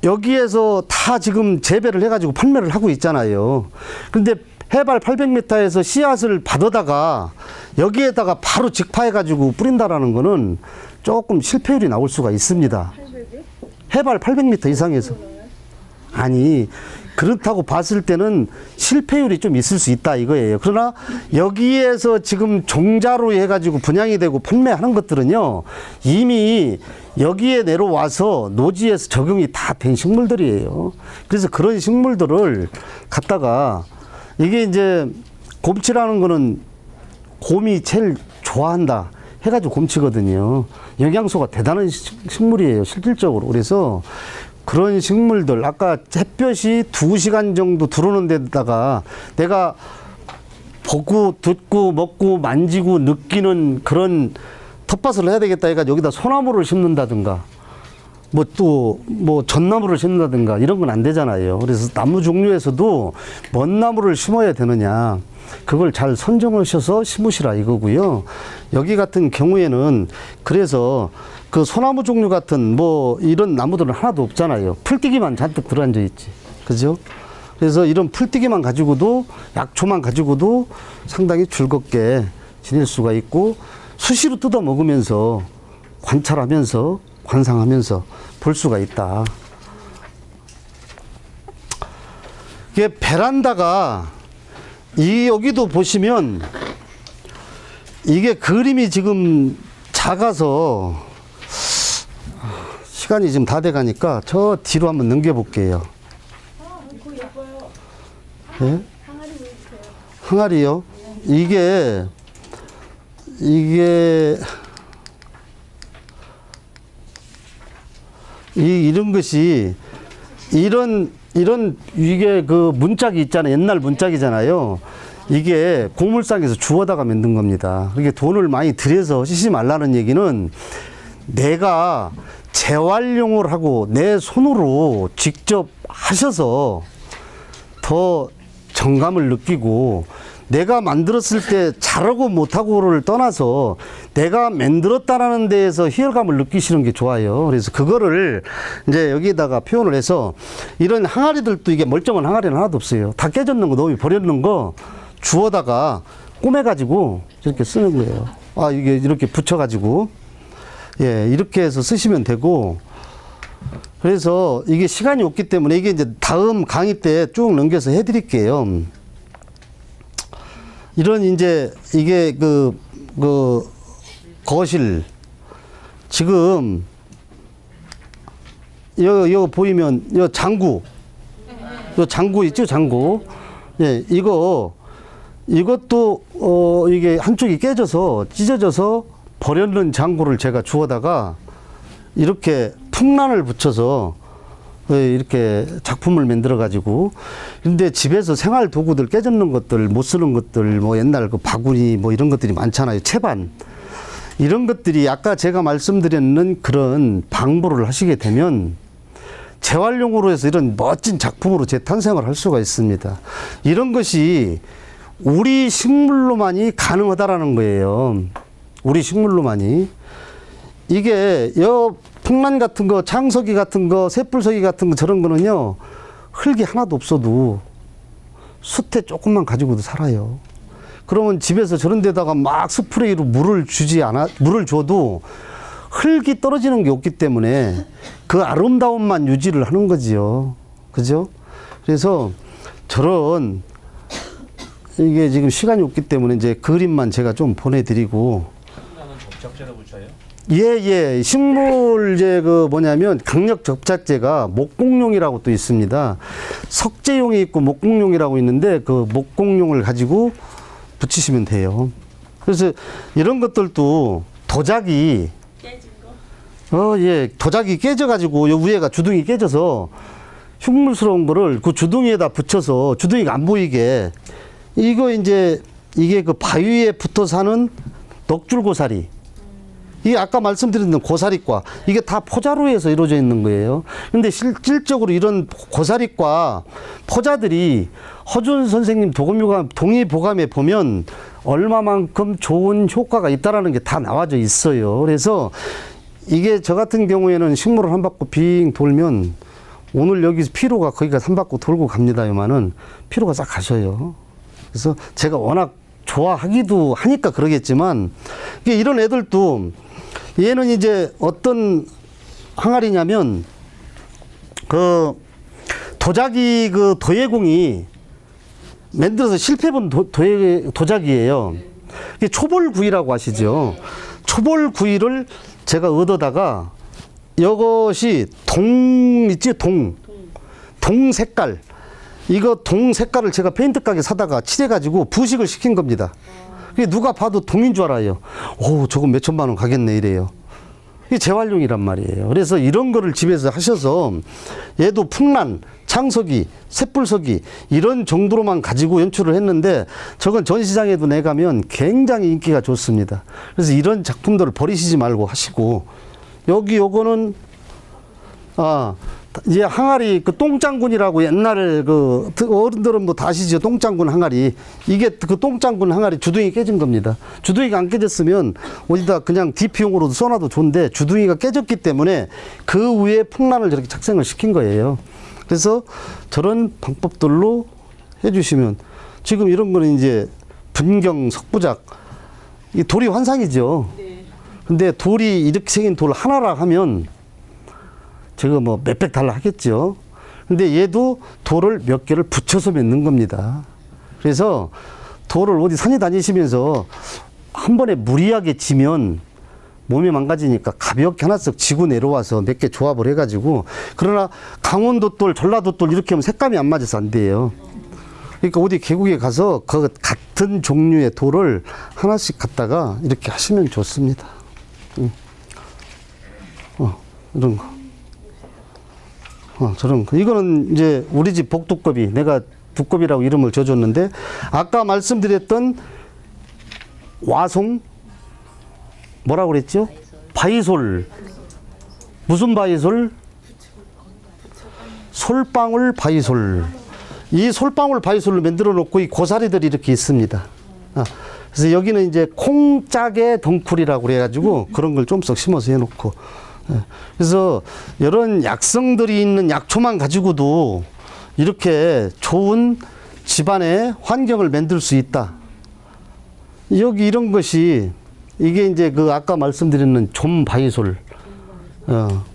[SPEAKER 1] 여기에서 다 지금 재배를 해가지고 판매를 하고 있잖아요. 근데 해발 800m에서 씨앗을 받아다가 여기에다가 바로 직파해가지고 뿌린다라는 거는 조금 실패율이 나올 수가 있습니다. 해발 800m 이상에서. 아니, 그렇다고 봤을 때는 실패율이 좀 있을 수 있다 이거예요. 그러나 여기에서 지금 종자로 해가지고 분양이 되고 판매하는 것들은요, 이미 여기에 내려와서 노지에서 적용이 다 된 식물들이에요. 그래서 그런 식물들을 갖다가, 이게 이제 곰치라는 거는 곰이 제일 좋아한다 해가지고 곰치거든요. 영양소가 대단한 식물이에요, 실질적으로. 그래서 그런 식물들, 아까 햇볕이 2시간 정도 들어오는 데다가 내가 보고 듣고 먹고 만지고 느끼는 그런 텃밭을 해야 되겠다 해가 여기다 소나무를 심는다든가 뭐 전나무를 심는다든가 이런 건 안 되잖아요. 그래서 나무 종류에서도 뭔 나무를 심어야 되느냐, 그걸 잘 선정하셔서 심으시라 이거고요. 여기 같은 경우에는 그래서 그 소나무 종류 같은 뭐 이런 나무들은 하나도 없잖아요. 풀떼기만 잔뜩 들어앉아 있지. 그죠? 그래서 이런 풀떼기만 가지고도, 약초만 가지고도 상당히 즐겁게 지낼 수가 있고, 수시로 뜯어 먹으면서 관찰하면서 관상하면서 볼 수가 있다. 이게 베란다가 여기도 보시면 이게 그림이 지금 작아서 시간이 지금 다 돼가니까 저 뒤로 한번 넘겨볼게요.
[SPEAKER 3] 이거 예뻐요.
[SPEAKER 1] 예?
[SPEAKER 3] 항아리 보여주세요.
[SPEAKER 1] 항아리요? 이게 이런 것이 이런 이게 그 문짝이 있잖아요. 옛날 문짝이잖아요. 이게 고물상에서 주워다가 만든 겁니다. 그게 돈을 많이 들여서 쓰지 말라는 얘기는 내가 재활용을 하고 내 손으로 직접 하셔서 더 정감을 느끼고 내가 만들었을 때 잘하고 못하고를 떠나서 내가 만들었다라는 데에서 희열감을 느끼시는 게 좋아요. 그래서 그거를 이제 여기다가 표현을 해서 이런 항아리들도 이게 멀쩡한 항아리는 하나도 없어요. 다 깨졌는 거, 너무 버렸는 거 주워다가 꼬매가지고 이렇게 쓰는 거예요. 아, 이게 이렇게 붙여가지고 예, 이렇게 해서 쓰시면 되고 그래서 이게 시간이 없기 때문에 이게 이제 다음 강의 때 쭉 넘겨서 해드릴게요. 이런 이제 이게 그 거실 지금 요 보이면 요 장구 있죠, 장구. 예, 이것도 이게 한쪽이 깨져서 찢어져서 버렸는 장구를 제가 주워다가 이렇게 풍란을 붙여서 이렇게 작품을 만들어 가지고 근데 집에서 생활 도구들 깨졌는 것들 못 쓰는 것들 뭐 옛날 그 바구니 뭐 이런 것들이 많잖아요. 채반 이런 것들이 아까 제가 말씀드렸는 그런 방부를 하시게 되면 재활용으로 해서 이런 멋진 작품으로 재탄생을 할 수가 있습니다. 이런 것이 우리 식물로만이 가능하다라는 거예요. 우리 식물로만이. 이게 풍란 같은 거, 창석이 같은 거, 쇳불석이 같은 거 저런 거는요. 흙이 하나도 없어도 숯에 조금만 가지고도 살아요. 그러면 집에서 저런 데다가 막 스프레이로 물을 줘도 흙이 떨어지는 게 없기 때문에 그 아름다움만 유지를 하는 거지요. 그죠? 그래서 저런 이게 지금 시간이 없기 때문에 이제 그림만 제가 좀 보내드리고.
[SPEAKER 5] 접착제도 붙여요?
[SPEAKER 1] 예. 식물 이제 그 뭐냐면 강력 접착제가 목공용이라고 또 있습니다. 석재용이 있고 목공용이라고 있는데 그 목공용을 가지고 붙이시면 돼요. 그래서 이런 것들도 도자기
[SPEAKER 3] 깨진 거?
[SPEAKER 1] 예. 도자기 깨져가지고 요 위에가 주둥이 깨져서 흉물스러운 거를 그 주둥이에다 붙여서 주둥이가 안 보이게 이거 이제 이게 그 바위에 붙어 사는 넋줄고사리. 이게 아까 말씀드린 고사리과 이게 다 포자로에서 이루어져 있는 거예요. 근데 실질적으로 이런 고사리과 포자들이 허준 선생님 동의보감에 보면 얼마만큼 좋은 효과가 있다라는 게 다 나와져 있어요. 그래서 이게 저 같은 경우에는 식물을 한 바퀴 빙 돌면 오늘 여기서 피로가 거기가 한 바퀴 돌고 갑니다만은 피로가 싹 가셔요. 그래서 제가 워낙 좋아하기도 하니까 그러겠지만 이게 이런 애들도 얘는 이제 어떤 항아리냐면 그 도자기 그 도예공이 만들어서 실패본 도자기예요. 이게 초벌구이라고 하시죠. 초벌구이를 제가 얻어다가 이것이 동 있지 동 색깔 이거 동 색깔을 제가 페인트 가게 사다가 칠해가지고 부식을 시킨 겁니다. 그게 누가 봐도 동인 줄 알아요. 오, 저거 몇 천만 원 가겠네 이래요. 이게 재활용이란 말이에요. 그래서 이런 거를 집에서 하셔서 얘도 풍란, 창석이, 쇳불석이 이런 정도로만 가지고 연출을 했는데 저건 전시장에도 내가면 굉장히 인기가 좋습니다. 그래서 이런 작품들을 버리시지 말고 하시고 여기 요거는 이제 항아리 그 똥장군이라고 옛날에 그 어른들은 뭐 다 아시죠? 똥장군 항아리. 이게 그 똥장군 항아리 주둥이 깨진 겁니다. 주둥이가 안 깨졌으면 어디다 그냥 DP용으로도 써놔도 좋은데 주둥이가 깨졌기 때문에 그 위에 풍란을 저렇게 착생을 시킨 거예요. 그래서 저런 방법들로 해주시면 지금 이런 거는 이제 분경 석부작 이 돌이 환상이죠.
[SPEAKER 3] 네.
[SPEAKER 1] 근데 돌이 이렇게 생긴 돌 하나라 하면 제가 뭐 몇백 달러 하겠죠. 근데 얘도 돌을 몇 개를 붙여서 맺는 겁니다. 그래서 돌을 어디 산에 다니시면서 한 번에 무리하게 지면 몸이 망가지니까 가볍게 하나씩 지고 내려와서 몇 개 조합을 해가지고, 그러나 강원도돌, 전라도돌 이렇게 하면 색감이 안 맞아서 안 돼요. 그러니까 어디 계곡에 가서 그 같은 종류의 돌을 하나씩 갖다가 이렇게 하시면 좋습니다. 이런 거. 저런 거. 이거는 이제 우리 집 복두꺼비, 내가 두꺼비라고 이름을 줘줬는데, 아까 말씀드렸던 와송, 뭐라고 그랬죠? 바이솔. 무슨 바이솔? 솔방울 바이솔. 이 솔방울 바이솔로 만들어 놓고 이 고사리들이 이렇게 있습니다. 그래서 여기는 이제 콩짝의 덩쿨이라고 그래가지고 그런 걸 좀씩 심어서 해놓고. 그래서 이런 약성들이 있는 약초만 가지고도 이렇게 좋은 집안의 환경을 만들 수 있다. 여기 이런 것이, 이게 이제 그 아까 말씀드리는 좀바이솔,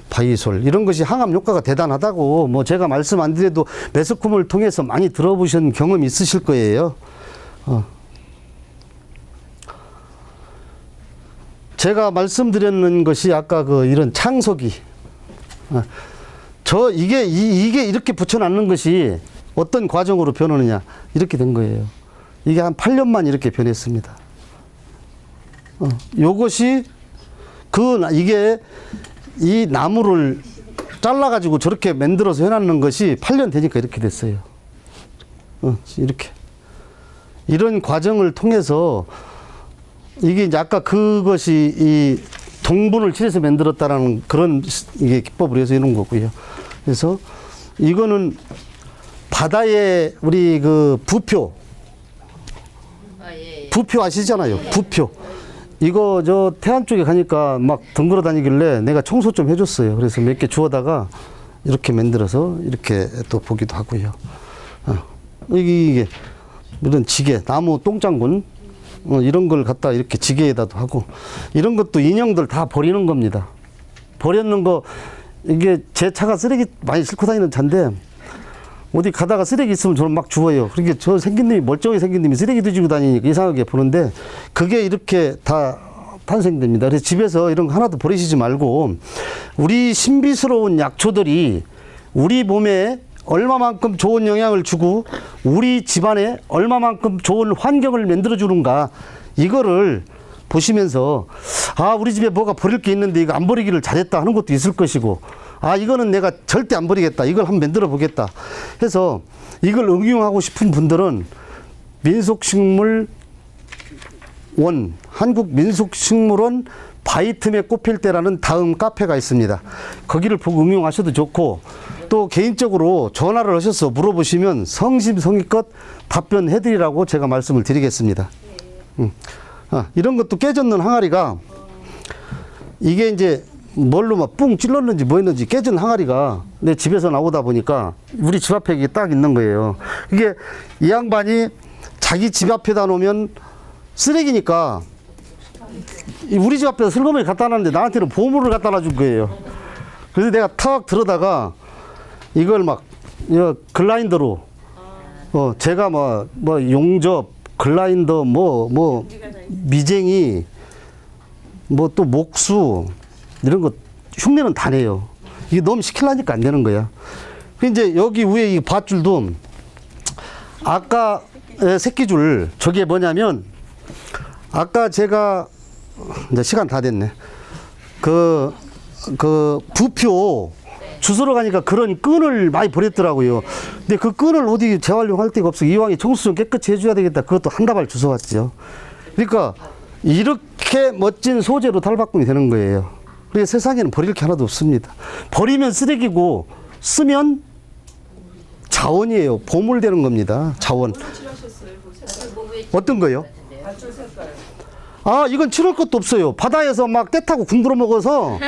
[SPEAKER 1] 바이솔, 이런 것이 항암 효과가 대단하다고 뭐 제가 말씀 안 드려도 매스컴을 통해서 많이 들어보신 경험이 있으실 거예요. 제가 말씀드렸는 것이 아까 그 이런 창석이, 이게 이렇게 붙여놨는 것이 어떤 과정으로 변하느냐, 이렇게 된 거예요. 이게 한 8년만 이렇게 변했습니다. 요것이 이게 이 나무를 잘라가지고 저렇게 만들어서 해놨는 것이 8년 되니까 이렇게 됐어요. 이렇게. 이런 과정을 통해서 이게 이제 아까 그것이 이 동분을 칠해서 만들었다라는 그런 이게 기법으로 해서 이런 거고요. 그래서 이거는 바다에 우리 그 부표, 부표 아시잖아요. 부표. 이거 저 태안 쪽에 가니까 막 덩그러 다니길래 내가 청소 좀 해줬어요. 그래서 몇 개 주워다가 이렇게 만들어서 이렇게 또 보기도 하고요. 이게 이런 지게, 나무 똥장군, 이런 걸 갖다 이렇게 지게에다도 하고, 이런 것도 인형들 다 버리는 겁니다. 버렸는 거, 이게 제 차가 쓰레기 많이 싣고 다니는 차인데, 어디 가다가 쓰레기 있으면 저는 막 주워요. 그러니까 저 생긴 놈이, 멀쩡하게 생긴 놈이 쓰레기 뒤지고 다니니까 이상하게 보는데, 그게 이렇게 다 탄생됩니다. 그래서 집에서 이런 거 하나도 버리시지 말고, 우리 신비스러운 약초들이 우리 몸에 얼마만큼 좋은 영향을 주고 우리 집안에 얼마만큼 좋은 환경을 만들어 주는가, 이거를 보시면서 우리 집에 뭐가 버릴 게 있는데 이거 안 버리기를 잘했다 하는 것도 있을 것이고, 이거는 내가 절대 안 버리겠다, 이걸 한번 만들어 보겠다 해서 이걸 응용하고 싶은 분들은 민속식물원, 한국민속식물원 바이틈에 꽃필 때라는 다음 카페가 있습니다. 거기를 보고 응용하셔도 좋고, 또 개인적으로 전화를 하셔서 물어보시면 성심성의껏 답변해드리라고 제가 말씀을 드리겠습니다. 이런 것도 깨졌는 항아리가, 이게 이제 뭘로 막 뿡 찔렀는지 뭐 했는지 깨진 항아리가 내 집에서 나오다 보니까 우리 집 앞에 이게 딱 있는 거예요. 이게 이 양반이 자기 집 앞에다 놓으면 쓰레기니까 우리 집 앞에서 슬그머니 갖다 놨는데 나한테는 보물을 갖다 놔준 거예요. 그래서 내가 탁 들어다가 이걸 막 글라인더로, 제가 뭐 용접, 글라인더, 미쟁이, 뭐 또 목수, 이런 거 흉내는 다 내요. 이게 너무 시키려니까 안 되는 거야. 이제 여기 위에 이 밧줄도 아까 새끼줄, 저게 뭐냐면, 아까 제가 이제 시간 다 됐네. 그 부표 주스러 가니까 그런 끈을 많이 버렸더라고요. 근데 그 끈을 어디 재활용할 데가 없어. 이왕에 청소 좀 깨끗이 해줘야 되겠다. 그것도 한 다발 주워왔죠. 그러니까 이렇게 멋진 소재로 탈바꿈이 되는 거예요. 그래서 세상에는 버릴 게 하나도 없습니다. 버리면 쓰레기고 쓰면 자원이에요. 보물 되는 겁니다. 자원. 어떤 거요? 이건 치울 것도 없어요. 바다에서 막 때 타고 궁들어 먹어서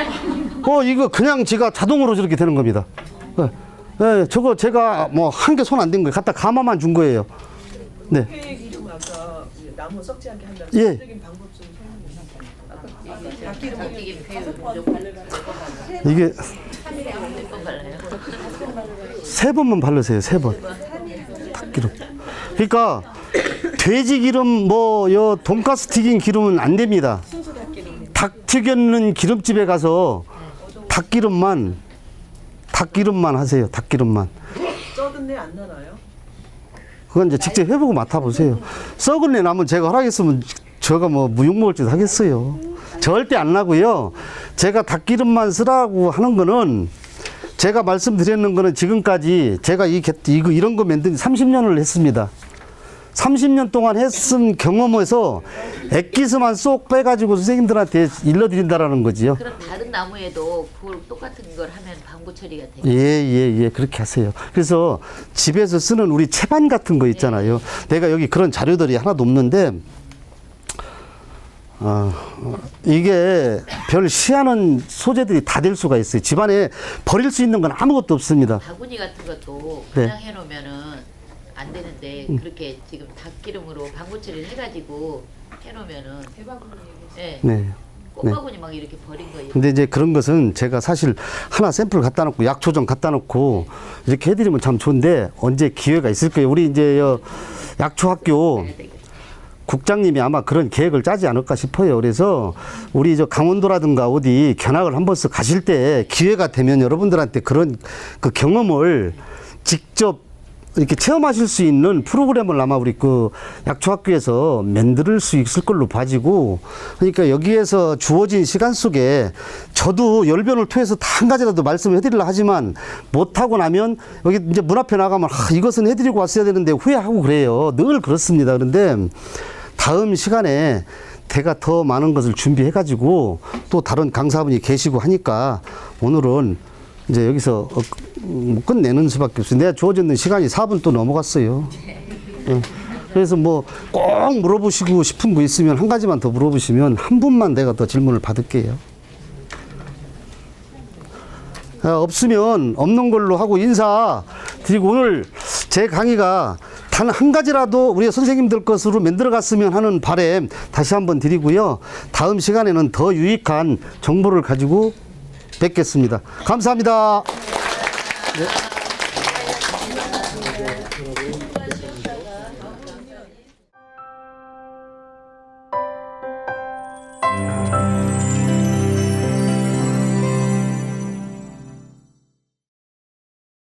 [SPEAKER 1] 이거 그냥 지가 자동으로 저렇게 되는 겁니다. 저거 제가 뭐 한 개 손 안 댄 거예요. 갖다 가마만 준 거예요. 네.
[SPEAKER 6] 기름 아까 나무 썩지 않게 한다는
[SPEAKER 1] 예.
[SPEAKER 6] 구체적인 방법 좀 설명해 주세요.
[SPEAKER 1] 이게 3번만 바르세요. 3번. 닭기름. 그러니까 돼지 기름, 돈가스 튀긴 기름은 안 됩니다. 닭 튀겼는 기름집에 가서 닭기름만 하세요. 닭기름만.
[SPEAKER 6] 썩은 내 안 나나요?
[SPEAKER 1] 그건 이제 직접 해보고 맡아보세요. 썩은 내 나면 제가 허락했으면 제가 뭐 무육 먹을 짓 하겠어요. 절대 안 나고요. 제가 닭기름만 쓰라고 하는 거는 제가 말씀드리는 거는 지금까지 제가 이런 거 만든 30년을 했습니다. 30년 동안 했은 경험에서 액기스만 쏙 빼가지고 선생님들한테 일러드린다라는 거지요.
[SPEAKER 4] 그럼 다른 나무에도 그걸 똑같은 걸 하면 방부 처리가 돼요.
[SPEAKER 1] 예, 그렇게 하세요. 그래서 집에서 쓰는 우리 채반 같은 거 있잖아요. 내가 여기 그런 자료들이 하나도 없는데, 이게 별 시하는 소재들이 다 될 수가 있어요. 집안에 버릴 수 있는 건 아무것도 없습니다.
[SPEAKER 4] 바구니 같은 것도
[SPEAKER 1] 네.
[SPEAKER 4] 그냥 해놓으면은 안 되는데 그렇게 지금 닭기름으로 방부 처리를 해가지고 해놓으면은 네.
[SPEAKER 1] 네.
[SPEAKER 4] 꽃바구니 막 이렇게 버린 거예요.
[SPEAKER 1] 근데 이제 그런 것은 제가 사실 하나 샘플 갖다 놓고 약초 좀 갖다 놓고 이렇게 해드리면 참 좋은데 언제 기회가 있을 거예요. 우리 이제 약초 학교 국장님이 아마 그런 계획을 짜지 않을까 싶어요. 그래서 우리 강원도라든가 어디 견학을 한 번씩 가실 때 기회가 되면 여러분들한테 그런 그 경험을 직접 이렇게 체험하실 수 있는 프로그램을 아마 우리 그 약초학교에서 만들 수 있을 걸로 봐지고, 그러니까 여기에서 주어진 시간 속에 저도 열변을 토해서 다 한 가지라도 말씀을 해드리려 하지만 못하고 나면 여기 이제 문 앞에 나가면 이것은 해드리고 왔어야 되는데 후회하고 그래요. 늘 그렇습니다. 그런데 다음 시간에 제가 더 많은 것을 준비해가지고 또 다른 강사분이 계시고 하니까 오늘은 이제 여기서 끝내는 수밖에 없어요. 내가 주어졌는 시간이 4분 또 넘어갔어요. 그래서 뭐 꼭 물어보시고 싶은 거 있으면 한 가지만 더 물어보시면 한 분만 내가 더 질문을 받을게요. 없으면 없는 걸로 하고 인사 드리고, 오늘 제 강의가 단 한 가지라도 우리 선생님들 것으로 만들어 갔으면 하는 바람 다시 한번 드리고요. 다음 시간에는 더 유익한 정보를 가지고 뵙겠습니다. 감사합니다. 네.